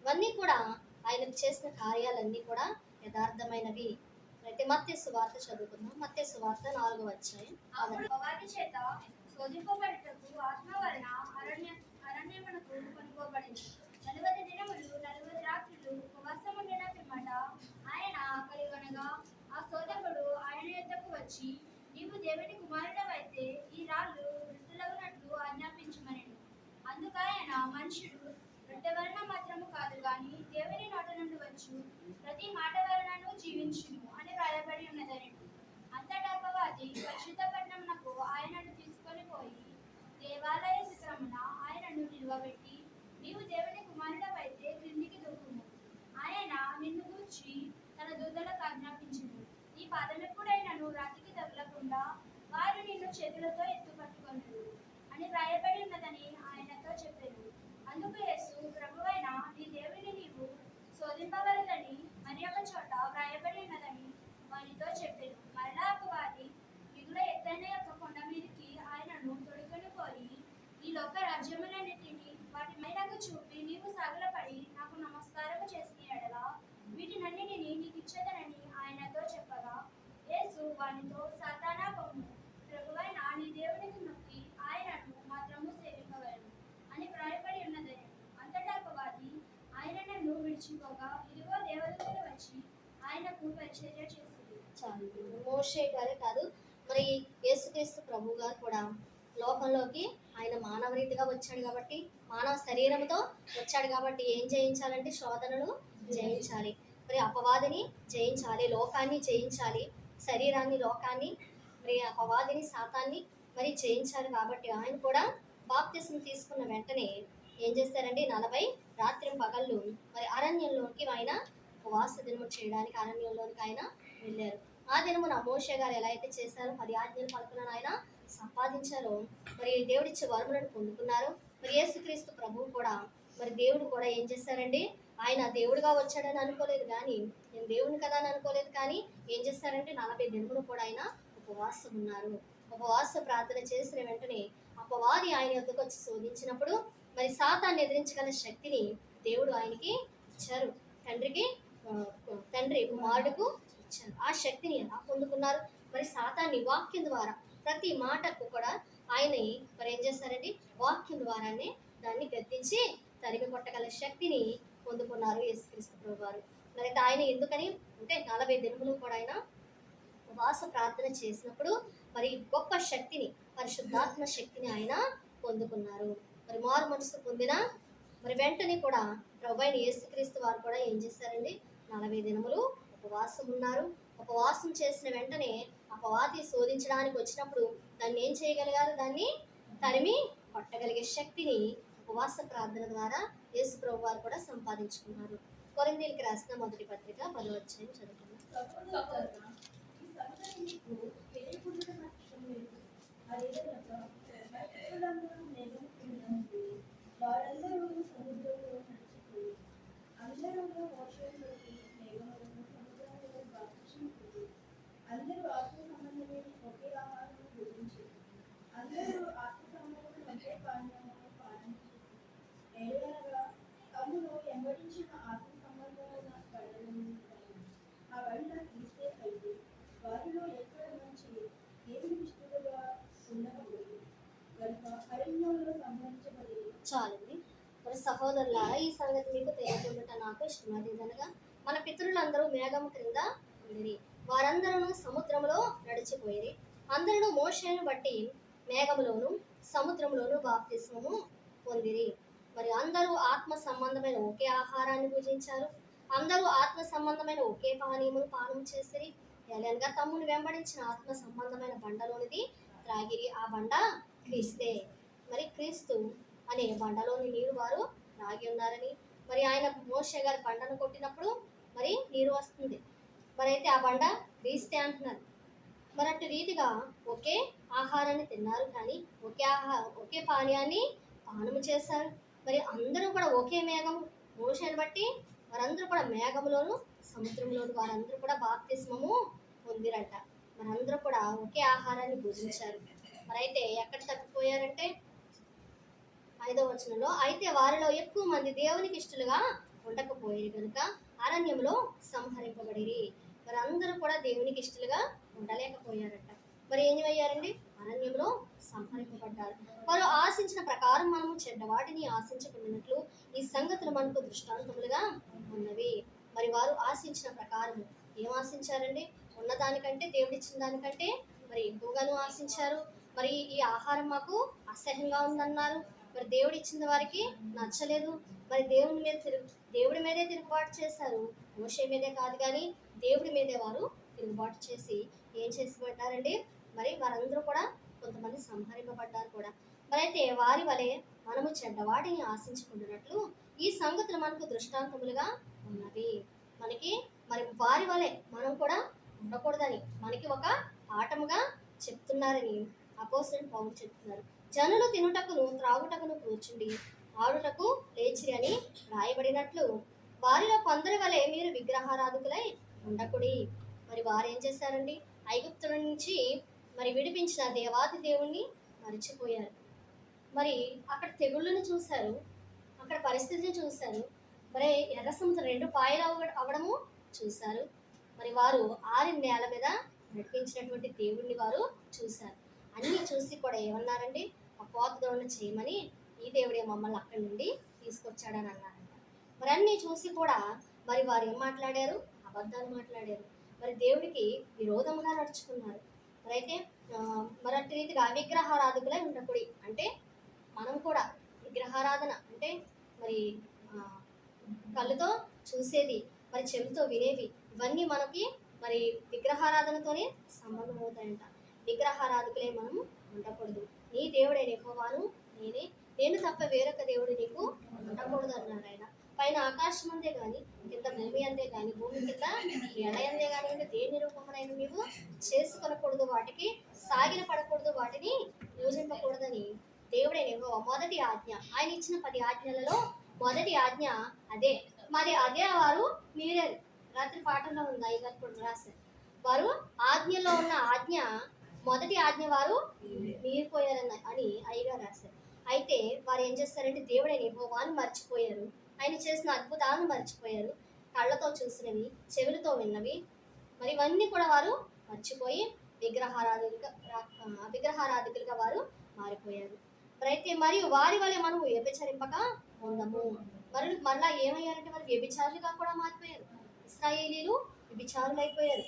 ఇవన్నీ కూడా ఆయన చేసిన కార్యాలన్నీ కూడా యథార్థమైనవి. అయితే మత్తయి సువార్త చదువుకుందాం. మత్తయి సువార్త 4వ అధ్యాయం. అప్పుడు వారి చేత శోధింపబడుటకు ఆత్మ వలన అరణ్యమునకు కొనుక్కోబడింది. 40 దినములు 40 రాత్రులు ఉపవాసముండిన పిమ్మట ఆయన ఆకలిగొనగా ఆ శోధకుడు ఆయన యొద్దకు వచ్చి, నీవు దేవుని కుమారుడవైతే ఈ రాళ్ళు వృద్ధులగునట్లు ఆజ్ఞాపించమనెను. అందుకాయన, మనుషుడు రొట్టె వలన మాత్రము కాదు గాని దేవుని నోట నుండి వచ్చు ప్రతి మాట వలనను జీవించును అని రాయబడి ఉన్నదనెను. అంతటా అపవాది పరిశుద్ధ పట్టణమునకు ఆయనను తీసుకొని పోయి దేవాలయ శిఖరమున ఆయనను నిలువబెట్టి, నీవు దేవుని కుమారుడవైతే క్రిందికి దూకుము, ఆయన నిన్ను గూర్చి తన దూతలకు ఆజ్ఞాపించును, నీ పాదమెప్పుడైనను రాతికి తగలకుండా వారు నిన్ను చేతులతో ఎత్తుపట్టుకొనురు అని వ్రాయబడి ఉన్నదని ఆయనతో చెప్పారు. అందుకు యేసు, ప్రభువైన నీ దేవుని నీవు శోధింపవలదని మరి ఒక చోట వ్రాయబడి ఉన్నదని వానితో చెప్పారు. మరలా అపవాది మిగుల ఎత్తైన యొక్క కొండ మీదకి ఆయనను తొడుకొని పోయి, ఈ లోక రాజ్యములన్నిటినీ వాటి మైనకు చూపి, నీవు సాగిలపడి నాకు నమస్కారము చేసిన ఎడల వీటినన్నిటినీ నీకు ఇచ్చేదనని ఆయనతో చెప్పగా, యేసు వానితో, సాతానా పొమ్ము, ప్రభువైన నీ దేవునికి మొక్కి ఆయనను మాత్రము సేవింపవలెను అని వ్రాయబడి ఉన్నదని. అంతటా అపవాది ఆయనను విడిచిపోగా, ఇదిగో దేవదూతలు వచ్చి ఆయనకు పరిచర్య చేసింది. చాలు. మోషే గారే కాదు, మరి యేసుక్రీస్తు ప్రభు గారు కూడా లోకంలోకి ఆయన మానవ రీతిగా వచ్చాడు కాబట్టి, మానవ శరీరంతో వచ్చాడు కాబట్టి ఏం జయించాలంటే శోధనను జయించాలి. మరి అపవాదిని జయించాలి, లోకాన్ని జయించాలి, శరీరాన్ని, లోకాన్ని, మరి అపవాదిని, సాతాన్ని మరి జయించాలి. కాబట్టి ఆయన కూడా బాప్తిస్మం తీసుకున్న వెంటనే ఏం చేశారండి? 40 రాత్రి పగళ్ళు మరి అరణ్యంలోకి ఆయన ఉపవాస దినము చేయడానికి అరణ్యంలోనికి ఆయన వెళ్ళారు. ఆ దినమున మోషే గారు ఎలా అయితే చేశారో 10 ఆజ్ఞల పలకలను ఆయన సంపాదించారో, మరి దేవుడిచ్చే వరములను పొందుకున్నారు. మరి యేసుక్రీస్తు ప్రభువు కూడా మరి దేవుడు కూడా ఏం చేశారండి? ఆయన దేవుడుగా వచ్చాడని అనుకోలేదు కానీ, నేను దేవుని కదా అని అనుకోలేదు కానీ ఏం చేశారంటే 40 దినములు కూడా ఆయన ఉపవాసం ఉన్నారు. ఉపవాస ప్రార్థన చేసిన వెంటనే అపవాది ఆయన యొద్దకు వచ్చి శోధించినప్పుడు మరి సాతాన్ని ఎదిరించగల శక్తిని దేవుడు ఆయనకి ఇచ్చారు. తండ్రి కుమారుడుకు ఇచ్చారు. ఆ శక్తిని ఎలా పొందుకున్నారు? మరి సాతాన్ని వాక్యం ద్వారా ప్రతి మాటకు కూడా ఆయన మరి ఏం చేస్తారండి? వాక్యం ద్వారానే దాన్ని గద్దించి తరిమి కొట్టగల శక్తిని పొందుకున్నారు యేసుక్రీస్తు ప్రభు వారు. మరి ఆయన ఎందుకని అంటే 40 దినములు కూడా ఆయన ఉపవాస ప్రార్థన చేసినప్పుడు మరి గొప్ప శక్తిని, పరిశుద్ధాత్మ శక్తిని ఆయన పొందుకున్నారు. మరి మారు మనసు పొందిన మరి వెంటనే కూడా ప్రభు అయిన యేసుక్రీస్తు వారు కూడా ఏం చేశారండి? 40 దినములు ఉపవాసం ఉన్నారు. ఉపవాసం చేసిన వెంటనే అపవాది శోధించడానికి వచ్చినప్పుడు దాన్ని ఏం చేయగలిగారు? దాన్ని తరిమి కొట్టగలిగే శక్తిని ఉపవాస ప్రార్థన ద్వారా యేసు ప్రభు వారు కూడా సంపాదించుకున్నారు. కొరింథీయులకు రాసిన మొదటి పత్రిక 10వ అధ్యాయం చదువుకున్నాం. సహోదరుడా, ఈ సంగతి నీకు తెలియకుండా నష్టం లేదు. అదేదనగా భక్తులందరూ మేఘం కింద ఉండి, వారందరూ సముద్రంలో నడిచిపోయి, అందరూ మోషేలోకి మేఘంలోను సముద్రంలో బాప్తిసం పొంది, అందరూ ఆత్మ సంబంధమైన ఒకే ఆహారం భుజించి, అందరూ ఆత్మ సంబంధమైన ఒకే పానీయము పానం చేసి, ఏలయనగా తమను వెంబడించిన ఆత్మ సంబంధమైన బండలను ఆ బండ క్రీస్తే అయితే వారిలో ఎక్కడ నుంచి దేవుని ఇష్టలుగా ఉండకపోదు కనుక అరణ్యంలో సంహరించబడి చాలండి. మరి సహోదరులారా, ఈ సంగతి మీకు తెలియకుండా నాకు ఇష్టం. అదేదనగా మన పితరులందరూ మేఘం క్రింద ఉండిరి, వారందరూ సముద్రంలో నడిచిపోయిరి, అందరూ మోషేను బట్టి మేఘములోను సముద్రంలోను బాప్తిస్మము పొందిరి. మరి అందరూ ఆత్మ సంబంధమైన ఒకే ఆహారాన్ని భుజించారు, అందరూ ఆత్మ సంబంధమైన ఒకే పానీయమును పానం చేసిరి. ఎలాగనగా తమ్ముని వెంబడించిన ఆత్మ సంబంధమైన బండలోనిది త్రాగిరి, ఆ బండ క్రీస్తే. మరి క్రీస్తు అనే బండలోని నీరు వారు త్రాగి ఉన్నారని, మరి ఆయన మోషే గారి బండను కొట్టినప్పుడు మరి నీరు వస్తుంది, మరి అయితే ఆ బండ క్రీస్తే అంటున్నారు. మరి అటు రీతిగా ఒకే ఆహారాన్ని తిన్నారు, కానీ ఒకే పానీయాన్ని పానము చేశారు. మరి అందరూ కూడా ఒకే మేఘం మోషేని బట్టి వారందరూ కూడా మేఘములోను సముద్రంలోను వారందరూ కూడా బాప్తిస్మము పొందిరంట. మనందరూ కూడా ఒకే ఆహారాన్ని భుజించారు. మరి అయితే ఎక్కడ తప్పిపోయారంటే 5వ వచనంలో, అయితే వారిలో ఎక్కువ మంది దేవునికి ఇష్టలుగా ఉండకపోయారు కనుక అరణ్యంలో సంహరింపబడిరి. మరి అందరూ కూడా దేవునికి ఇష్టలుగా ఉండలేకపోయారట. మరి ఏం అయ్యారండి? అరణ్యంలో సంహరింపబడ్డారు. వారు ఆశించిన ప్రకారం మనము చెడ్డవాటిని ఆశించకున్నట్లు ఈ సంగతులు మనకు దృష్టాంతములుగా ఉన్నవి. మరి వారు ఆశించిన ప్రకారం ఏం ఆశించారండి? ఉన్నదానికంటే దేవుడిచ్చిన దానికంటే మరి ఎక్కువగాను ఆశించారు. మరి ఈ ఆహారం మాకు అసహ్యంగా ఉందన్నారు. మరి దేవుడు ఇచ్చిన వారికి నచ్చలేదు. మరి దేవుడి మీదే తిరుగుబాటు చేశారు. మోషే మీదే కాదు కానీ దేవుడి మీదే వారు తిరుగుబాటు చేసి ఏం చేసి పడ్డారండి? మరి వారందరూ కూడా కొంతమంది సంహరింపబడ్డారు కూడా. మరి అయితే వారి వలె మనము చెడ్డవాటిని ఆశించుకుంటున్నట్లు ఈ సంగతులు మనకు దృష్టాంతములుగా ఉన్నవి. మనకి మరి వారి వలె మనం కూడా ఉండకూడదని మనకి ఒక పాఠముగా చెప్తున్నారని అపోస్తలుడు పౌలు చెప్తున్నారు. జనులు తినుటకును త్రాగుటకును కూర్చుండి ఆడుటకు లేచిరి అని రాయబడినట్లు వారిలో కొందరి వలె మీరు విగ్రహారాధకులై ఉండకుడి. మరి వారు ఏం చేశారండి? ఐగుప్తుల నుంచి మరి విడిపించిన దేవాది దేవుణ్ణి మరిచిపోయారు. మరి అక్కడ తెగుళ్ళను చూశారు, అక్కడ పరిస్థితిని చూశారు, మరి ఎర్ర సముద్రం 2 పాయలు అవడము చూశారు. మరి వారు ఆరిన నేల మీద నడిపించినటువంటి దేవుణ్ణి వారు చూశారు. అన్నీ చూసి కూడా ఏమన్నారండి? ఆ పోత దొండను చేయమని ఈ దేవుడే మమ్మల్ని అక్కడి నుండి తీసుకొచ్చాడని అన్నారంట. మరి అన్నీ చూసి కూడా మరి వారు ఏం మాట్లాడారు? అబద్ధాలు మాట్లాడారు. మరి దేవుడికి విరోధంగా నడుచుకున్నారు. మరి అయితే మరి అట్టి రీతిగా విగ్రహారాధకులై ఉండకూడదు. అంటే మనం కూడా విగ్రహారాధన అంటే మరి కళ్ళుతో చూసేది, మరి చెవితో వినేవి, ఇవన్నీ మనకి మరి విగ్రహారాధనతోనే సంబంధం అవుతాయంట. విగ్రహారాధకులే మనం ఉండకూడదు. నీ దేవుడైన యెహోవాను నేను తప్ప వేరొక దేవుడు నీకు ఉండకూడదు అన్నారు ఆయన. పైన ఆకాశం అందే కానీ కింద భూమి అందే కానీ భూమి కింద ఎడయందే కానీ దేని రూపమునైనా నీవు చేసుకొనకూడదు, వాటికి సాగిన పడకూడదు, వాటిని పూజింపకూడదని దేవుడైన యెహోవా మొదటి ఆజ్ఞ. ఆయన ఇచ్చిన 10 ఆజ్ఞలలో మొదటి ఆజ్ఞ అదే. మరి అదే వారు మీరారు. రాత్రి పాఠంలో ఉంది, అయ్యగారు కూడా రాశారు. వారు ఆజ్ఞలో ఉన్న ఆజ్ఞ మొదటి ఆజ్ఞ వారు మీరిపోయారని అని అయ్యగారు రాశారు. అయితే వారు ఏం చేస్తారంటే దేవుడైన యెహోవాను మర్చిపోయారు, ఆయన చేసిన అద్భుతాలను మర్చిపోయారు, కళ్ళతో చూసినవి, చెవులతో విన్నవి, మరి ఇవన్నీ కూడా వారు మర్చిపోయి విగ్రహారాధికులుగా వారు మారిపోయారు. మరి అయితే మరియు వారి వల్ల మనం వ్యభిచరింపక ఉండము. మరలా ఏమయ్యారంటే వారు వ్యభిచారులుగా కూడా మారిపోయారు. ఇశ్రాయేలీలు వ్యభిచారులు అయిపోయారు.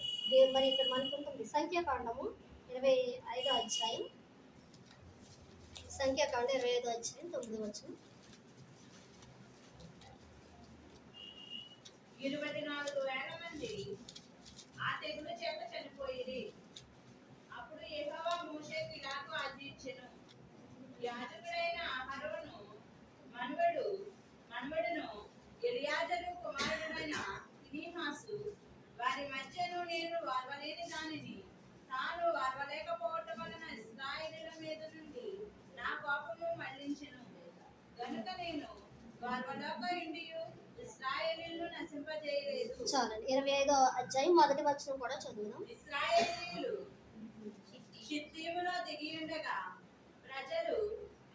మరి ఇక్కడ మనకు ఉంటుంది సంఖ్యాకాండము 25వ అధ్యాయం, సంఖ్యాకాండం 25వ అధ్యాయం 9వ వచనం. 24,000 మంది ఆ తెగులు చేత చనిపోయిరి. అప్పుడు యెహోవా మోషేకు ఇలాగ ఆజ్ఞ ఇచ్చెను, మనస్సు వారి మధ్యను నేను వారవలేని దానిని తాను వారవలేకపోవటం వలన ఇశ్రాయేలీయుల మీద నుండి నా కోపము మళ్లించెను గనుక నేను వారవలేక ఇండియు ఇశ్రాయేలీయులను నశింపజేయలేదు. చాలండి. 25వ అధ్యాయం మొదటి వచనం కూడా చదువుదాం. ఇశ్రాయేలీయులు షిత్తీములో దిగియుండగా ప్రజలు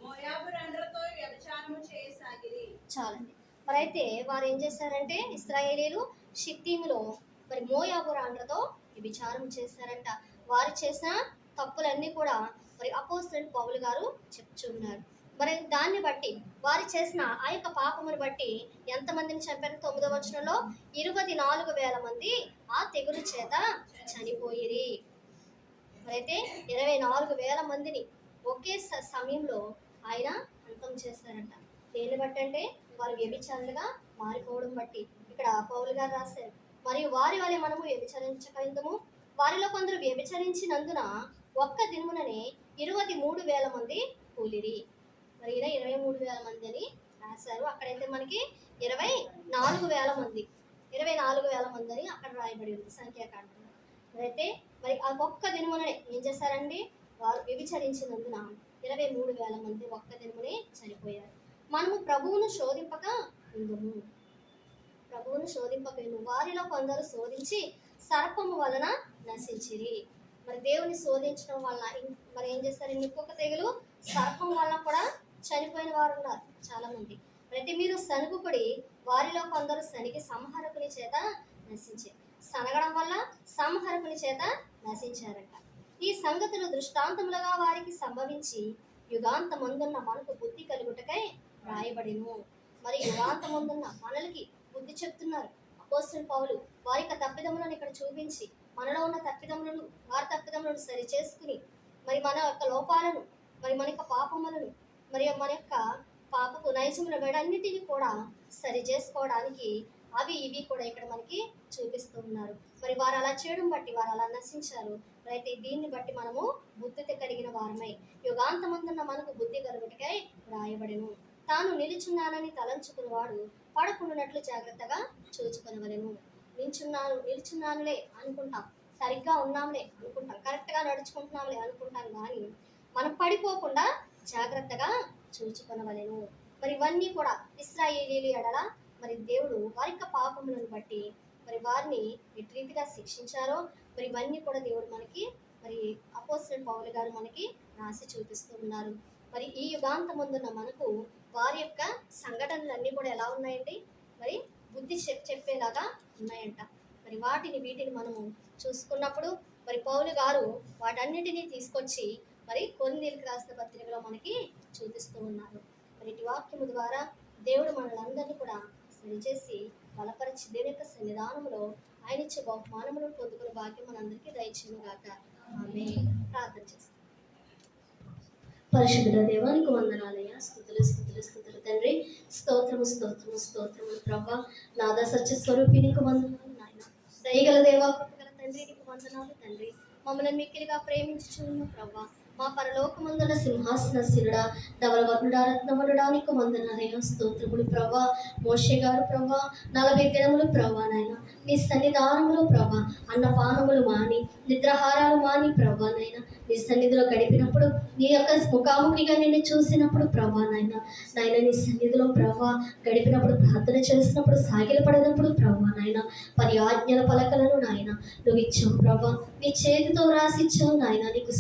మోయాబు రండ్రతో వ్యభిచారము చేయసాగిరి. చాలండి. మరి అయితే వారు ఏం చేశారంటే ఇశ్రాయేలీయులు షిత్తీములో మరి మోయాబు రాండ్రతో వ్యభిచారం చేశారంట. వారు చేసిన తప్పులన్నీ కూడా మరి అపోస్తలుడు పౌలు గారు చెప్తున్నారు. మరి దాన్ని బట్టి వారు చేసిన ఆ యొక్క పాపమును బట్టి ఎంతమందిని చంపారు? 9వ వచనంలో 24,000 మంది ఆ తెగులు చేత చనిపోయిరి. మరైతే 24,000 మందిని ఒకే సమయంలో ఆయన అంతం చేశారంట. దేన్ని బట్టి అంటే వారు వ్యభిచారులుగా మారిపోవడం బట్టి. ఇక్కడ పౌలు గారు రాశారు, మరియు వారి వలె మనము వ్యభిచరించకయుందుము. వారిలో కొందరు వ్యభిచరించినందున ఒక్క దినముననే 23,000 మంది కూలిరి. మరి ఇలా 23,000 మంది అని రాశారు. అక్కడైతే మనకి 24,000 మంది 24,000 మంది అని అక్కడ రాయబడి ఉంది సంఖ్యాకాండంలో. అయితే మరి ఆ ఒక్క దినముననే ఏం చేశారండి? వారు వ్యభిచరించినందున 23,000 మంది ఒక్క దినమునే చనిపోయారు. మనము ప్రభువును శోధింపక ఉందుము. ప్రభువును శోధింపక ఉందుము. వారిలో కొందరు శోధించి సర్పము వలన నశించిరి. మరి దేవుని శోధించడం వల్ల మరి ఏం చేస్తారు? ఇంకొక తెగులు సర్పం వల్ల కూడా చనిపోయిన వారు ఉన్నారు చాలా మంది. ప్రతి మీరు సనుగుపడి వారిలో కొందరు సనికి సంహారకుని చేత నశించారు. సనగడం వల్ల సంహారకుని చేత నశించారట. ఈ సంగతులు దృష్టాంతములుగా వారికి సంభవించి యుగాంతమందున్న మనకు బుద్ధి కలుగుటకై రాయబడిను. మరి యుగాంతమందున్న మనలకి బుద్ధి చెప్తున్నారు అపోస్తలుడు పౌలు. వారి యొక్క తప్పిదములను ఇక్కడ చూపించి మనలో ఉన్న తప్పిదములను వారి తప్పిదములను సరి చేసుకుని మరి మన యొక్క లోపాలను మరి మన యొక్క పాపములను మరి మన యొక్క పాపపు నైజముల వేడన్నిటిని కూడా సరి చేసుకోవడానికి అవి ఇవి కూడా ఇక్కడ మనకి చూపిస్తూ ఉన్నారు. మరి వారు అలా చేయడం బట్టి వారు అలా నశించారు. అయితే దీన్ని బట్టి మనము బుద్ధితో కలిగిన వారమై యుగాంతమందున్న మనకు బుద్ధి కలుగుటకై రాయబడెను. తాను నిలుచున్నానని తలంచుకున్నవాడు పడకుండానట్లు జాగ్రత్తగా చూచుకొనవలెను. నిల్చున్నానులే అనుకుంటాం, సరిగ్గా ఉన్నాంలే అనుకుంటాం, కరెక్ట్గా నడుచుకుంటున్నాంలే అనుకుంటాం, కానీ మనం పడిపోకుండా జాగ్రత్తగా చూచుకొనవలెను. మరి ఇవన్నీ కూడా ఇశ్రాయేలీయుల ఎడల మరి దేవుడు వారి యొక్క పాపములను బట్టి మరి వారిని ఎటు రీతిగా శిక్షించారో మరి ఇవన్నీ కూడా దేవుడు మనకి మరి అపోస్తలుడు పౌలు గారు మనకి రాసి చూపిస్తూ ఉన్నారు. మరి ఈ యుగాంతమందున్న మనకు వారి యొక్క సంఘటనలన్నీ కూడా ఎలా ఉన్నాయండి? మరి బుద్ధి చెప్పేలాగా ఉన్నాయంట. మరి వీటిని మనము చూసుకున్నప్పుడు మరి పౌలు గారు వాటన్నిటినీ తీసుకొచ్చి మరి కొరింథీయులకు రాసిన పత్రికలో మనకి చూపిస్తూ ఉన్నారు. మరి ఇటు వాక్యము ద్వారా దేవుడు మనలందరినీ కూడా సరిచేసి బలపరిచి దేవుని యొక్క సన్నిధానంలో ఆయన ఇచ్చే బహుమానములను పొందుకునే భాగ్యం మనందరికీ దయచేయును గాక. ఆమేన్. ప్రార్థన చేస్తాం. పరిశుద్ధ దేవానికి వందనాలయ్యా. స్తుతులు స్తుతులు స్తుతులు తండ్రి. స్తోత్రము స్తోత్రము స్తోత్రము ప్రభా. నాద సత్య స్వరూపి నీకు వందనాలు నాయన. దయగల దేవా, కృపగల తండ్రి నీకు వందనాలు తండ్రి. మమ్మల్ని మిక్కిలిగా ప్రేమించుచున్న ప్రభా, మా పరలోకమందున సింహాసనశీలుడా, ధవలవర్ణుడా, రత్నవర్ణుడా నీకు వందనాలయ్యా. స్తోత్రములు ప్రభా. మోషే గారు ప్రభా 40 దినములు ప్రభా నాయన నీ సన్నిధానములో ప్రభా అన్నపానములు మాని నిద్రాహారాలు మాని ప్రభా నాయన నీ సన్నిధిలో గడిపినప్పుడు నీ యొక్క ముఖాముఖిగా నిన్ను చూసినప్పుడు ప్రభా నాయన నీ సన్నిధిలో ప్రభా గడిపినప్పుడు ప్రార్థన చేసినప్పుడు సాగిలపడినప్పుడు ప్రభా నాయన 10 ఆజ్ఞల పలకలను నాయన నువ్వు ఇచ్చావు ప్రభా. నీ చేతితో రాసిచ్చావు నాయన. నీకు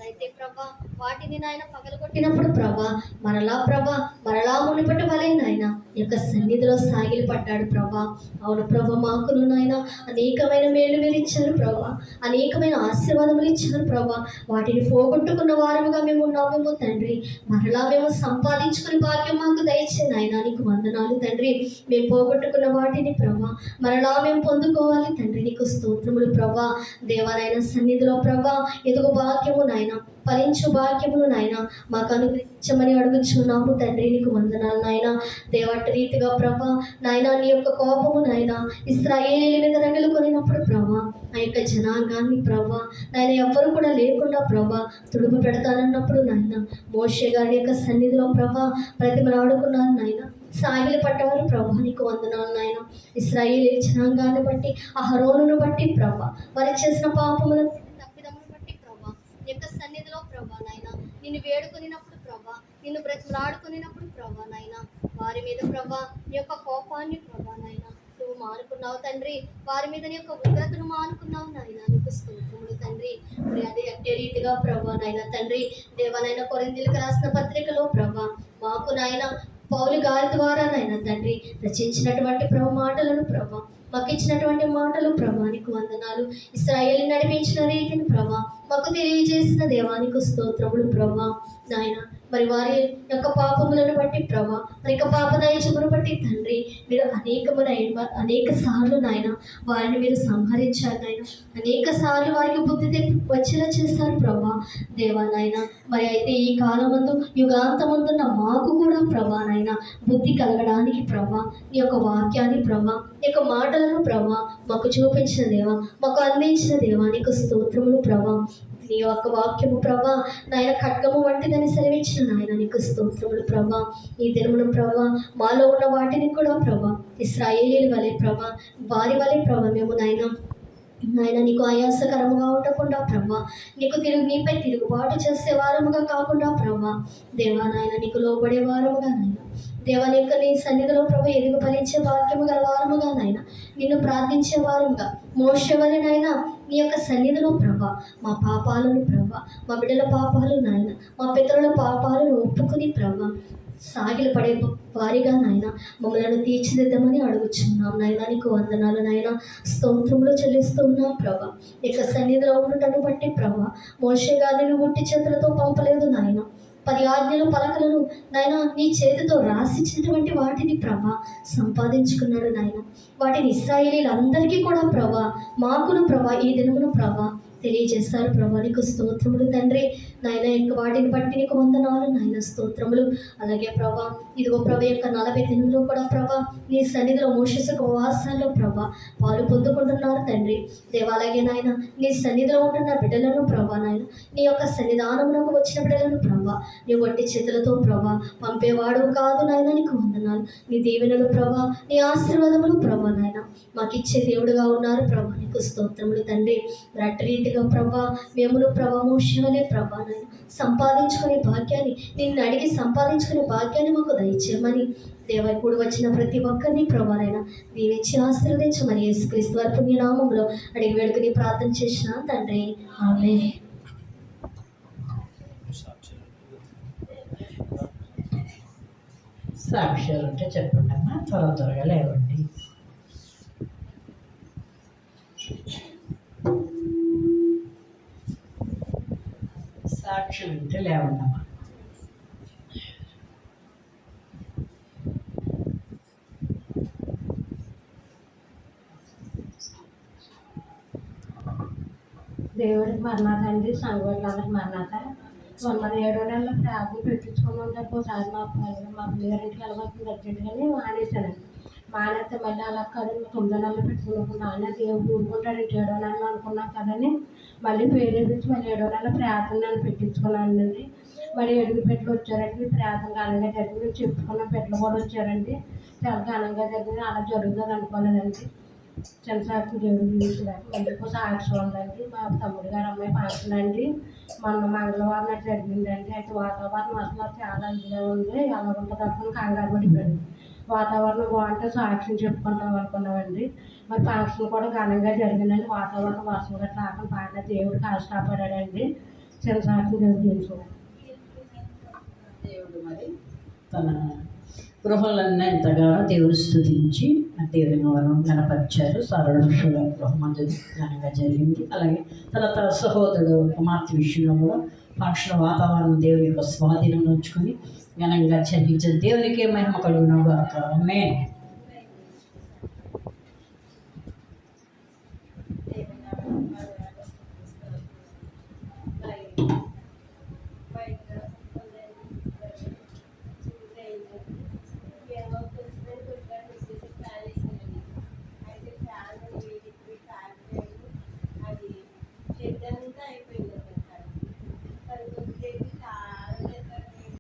అయితే ప్రభా వాటిని నాయన పగలగొట్టినప్పుడు ప్రభా మరలా మునిపటి వలె నాయన యొక్క సన్నిధిలో సాగిలి పడ్డాడు ప్రభా. అవును ప్రభా, మాకును నాయన అనేకమైన మేలు మీరు ఇచ్చారు ప్రభా, అనేకమైన ఆశీర్వాదములు ఇచ్చారు ప్రభా. వాటిని పోగొట్టుకున్న వారముగా మేము ఉన్నామేమో తండ్రి. మరలా మేము సంపాదించుకుని భాగ్యం మాకు దయచే నాయన నీకు వందనాలు తండ్రి. మేము పోగొట్టుకున్న వాటిని ప్రభా మరలా మేము పొందుకోవాలి తండ్రి. నీకు స్తోత్రములు ప్రభా. దేవాలైన సన్నిధిలో ప్రభా ఎదుగు భాగ్యము నాయన ఫలించు భాగ్యమును నాయన మాకు అనుగ్రహించమని అడుగుచున్నాము తండ్రి. నీకు వందనాలు నాయన. దేవటి రీతిగా ప్రభా నాయన నీ యొక్క కోపము నాయన ఇశ్రాయేలీయుల మీద రగులుకొనినప్పుడు ప్రభా ఆ యొక్క జనాంగాన్ని ప్రభా నాయన ఎవ్వరు కూడా లేకుండా ప్రభా తుడుపు పెడతానన్నప్పుడు నాయన మోషే గారి యొక్క సన్నిధిలో ప్రభా ప్రతిమలాడుకున్నారు నాయన. సాగిలి పడ్డవారు ప్రభా నీకు వందనాలు నాయన. ఇశ్రాయేలు జనాంగాన్ని బట్టి అహరోనును బట్టి ప్రభా వారు చేసిన పాపములను తప్పిదమును బట్టి ప్రభా నీ యొక్క సన్నిధిలో ప్రభా నాయన నిన్ను వేడుకొనినప్పుడు ప్రభా నిన్ను బ్రతిమలాడుకొనినప్పుడు ప్రభా నాయన వారి మీద ప్రభా నీ యొక్క కోపాన్ని ప్రభా నాయన నువ్వు మానుకున్నావు తండ్రి. వారి మీద నీ యొక్క ఉగ్రతను మానుకున్నావు నాయన. నీకు స్తోత్రములు తండ్రి. మరి అదే అట్టే రీతిగా ప్రభా నాయన తండ్రి దేవనైనా కొరింథీయులకు రాసిన పత్రికలో ప్రభా మాకు నాయన పౌలు గారి ద్వారా నాయన తండ్రి రచించినటువంటి మాటలను ప్రభా మాకు ఇచ్చినటువంటి మాటలు ప్రభా నీకు వందనాలు. ఇశ్రాయేలుని నడిపించిన రీతిని ప్రభా మాకు తెలియజేసిన దేవానికి స్తోత్రములు ప్రభా నాయన. మరి వారి యొక్క పాపములను బట్టి ప్రభా మరి యొక్క పాపదయచమును బట్టి తండ్రి మీరు అనేక సార్లు నాయన వారిని మీరు సంహరించారు నాయన. అనేక సార్లు వారికి బుద్ధి వచ్చేలా చేస్తారు ప్రభా దేవా నాయన. మరి అయితే ఈ కాలమందు యుగాంతమందున్న మాకు కూడా ప్రభా నాయన బుద్ధి కలగడానికి ప్రభా నీ యొక్క వాక్యాన్ని ప్రభా నీ యొక్క మాటలను ప్రభా మాకు చూపించిన దేవా మాకు అందించిన దేవా నీకు స్తోత్రములు ప్రభా. నీ యొక్క వాక్యము ప్రభా నాయన ఖడ్గము వంటిదని సెలవిచ్చిన నాయన నీకు స్తోత్రములు ప్రభా. ఈ దినమును ప్రభా మాలో ఉన్న వాటిని కూడా ప్రభా ఇశ్రాయేలీల వలె ప్రభా వారి వలె ప్రభా మేము నాయన నీకు ఆయాసకరముగా ఉండకుండా ప్రభా నీపై తిరుగుబాటు చేసే వారముగా కాకుండా ప్రభా దేవా నాయన నీకు లోబడే వారముగా నాయన దేవాని యొక్క నీ సన్నిధిలో ప్రభు ఎదుగు ఫలించే వాక్యము గల వారముగా నాయన నిన్ను ప్రార్థించే వారముగా మోషే వలె నాయన నీ యొక్క సన్నిధిలో ప్రభా మా పాపాలను ప్రభా మా బిడ్డల పాపాలు నాయన మా పితరుల పాపాలను ఒప్పుకుని ప్రభా సాగిల పడే వారిగా నాయన మమ్మల్ని తీర్చిదిద్దామని అడుగుచున్నాం నాయన. నీకు వందనాలు నాయన. స్తోత్రములు చెల్లిస్తూ ఉన్నాం ప్రభా. ఇక సన్నిధిలో ఉండటను బట్టి ప్రభా మోషే గారిని ఉట్టి చేతులతో పంపలేదు నాయన. 10 ఆజ్ఞలు పలకలను నాయన నీ చేతితో రాసిచ్చినటువంటి వాటిని ప్రభా సంపాదించుకున్నాడు నాయన. వాటిని ఇశ్రాయేలీలందరికీ కూడా ప్రభా మాకును ప్రభా ఈ దినమును ప్రభా తెలియజేస్తారు ప్రభా. నీకు స్తోత్రములు తండ్రి నాయన. ఇంక వాటిని బట్టి నీకు వందనాలు నాయన. స్తోత్రములు. అలాగే ప్రభా ఇదిగో ప్రభా యొక్క 40 దినంలో కూడా ప్రభా నీ సన్నిధిలో మోషేసు ఉపవాసాల్లో ప్రభా పాలు పొందుకుంటున్నారు తండ్రి దేవాలగే నాయన. నీ సన్నిధిలో ఉంటున్న బిడ్డలను ప్రభా నాయన నీ యొక్క సన్నిధానమునకు వచ్చిన బిడ్డలను ప్రభా నీ వట్టి చేతులతో ప్రభా పంపేవాడు కాదు నాయన. నీకు వందనాలు. నీ దీవెనలు ప్రభా నీ ఆశీర్వాదములు ప్రభా నాయన మాకు ఇచ్చే దేవుడుగా ఉన్నారు ప్రభా. నీకు స్తోత్రములు తండ్రి. అట్టి రీతిగా ప్రభా మేమును ప్రభా మోషే వలె ప్రభా నాయన సంపాదించుకునే భాగ్యాన్ని నిన్ను అడిగి సంపాదించుకునే భాగ్యాన్ని మాకు దయచేయమని దేవా కూడి వచ్చిన ప్రతి ఒక్కరిని ప్రభానైనా దీవించి ఆశీర్వదించమని యేసుక్రీస్తు వారి పుణ్యనామంలో అడిగి వేడుకుని ప్రార్థన చేసిన తండ్రి ఆమేన్. సాక్ష్యాలు ఉంటే చెప్పండి అమ్మా. త్వరగా లేవండి. సాక్ష్యం ఉంటే లేవండి అమ్మా. దేవుడికి మరణాత అండి. సంగోళ్ళకి మరణాత. మొన్న 7వ నెలలో ప్రార్థన పెట్టించుకుని ఉంటారు. ఒకసారి మా పిల్లగారింటికి వెళ్ళబోతుంది అర్జెంట్గానే మానేశానండి. మానేస్తే మళ్ళీ అలా కాదు 9వ నెలలో పెట్టుకున్నప్పుడు నాన్న దేవుడు ఊరుకుంటాడు 7వ నెలలో అనుకున్నాం కదని మళ్ళీ పేరేపించి మళ్ళీ 7వ నెల ప్రార్థన పెట్టించుకున్నానండి. మరి 7 పెట్టలు వచ్చారండి. ప్రార్థన ఘనంగా జరిగింది. చెప్పుకున్న పెట్టలు కూడా వచ్చారండి. చాలా ఘనంగా జరిగింది. అలా జరుగుతుంది అనుకోలేదండి. చంద్రసాక్షి దేవుడు తీసుకురాక మళ్ళీ సాక్షి ఉందండి. మా తమ్ముడు గారు అమ్మాయి ఫంక్షన్ అండి. మొన్న మంగళవారం నాడు జరిగిందండి. అయితే వాతావరణం అసలు చాలా ఇదిగా ఉంది. ఎలా ఉంటుంది అనుకుని కంగారు పడిపోయింది. వాతావరణం బాగుంటే సాక్షిని చెప్పుకుంటాం అనుకున్నామండి. మరి ఫంక్షన్ కూడా ఘనంగా జరిగిందండి. వాతావరణం వర్షం గట్రా రాకుండా బాగా దేవుడు కాపాడాడండి. చంద్రసాక్షి దేవుడు తీసుకురాక దేవుడు మరి తన గృహాలన్నీ ఎంతగానో దేవుడు స్తుతించి దేవుని వరం కనపరిచారు. సరళ గృహం అనేది ఘనంగా జరిగింది. అలాగే తన సహోదరుడు కుమార్తె విషయంలో కూడా ఫంక్షన్ వాతావరణం దేవుని యొక్క స్వాధీనం ఉంచుకొని ఘనంగా చదివించారు. దేవునికి మహిమ కలుగును గాక. ఆమేన్.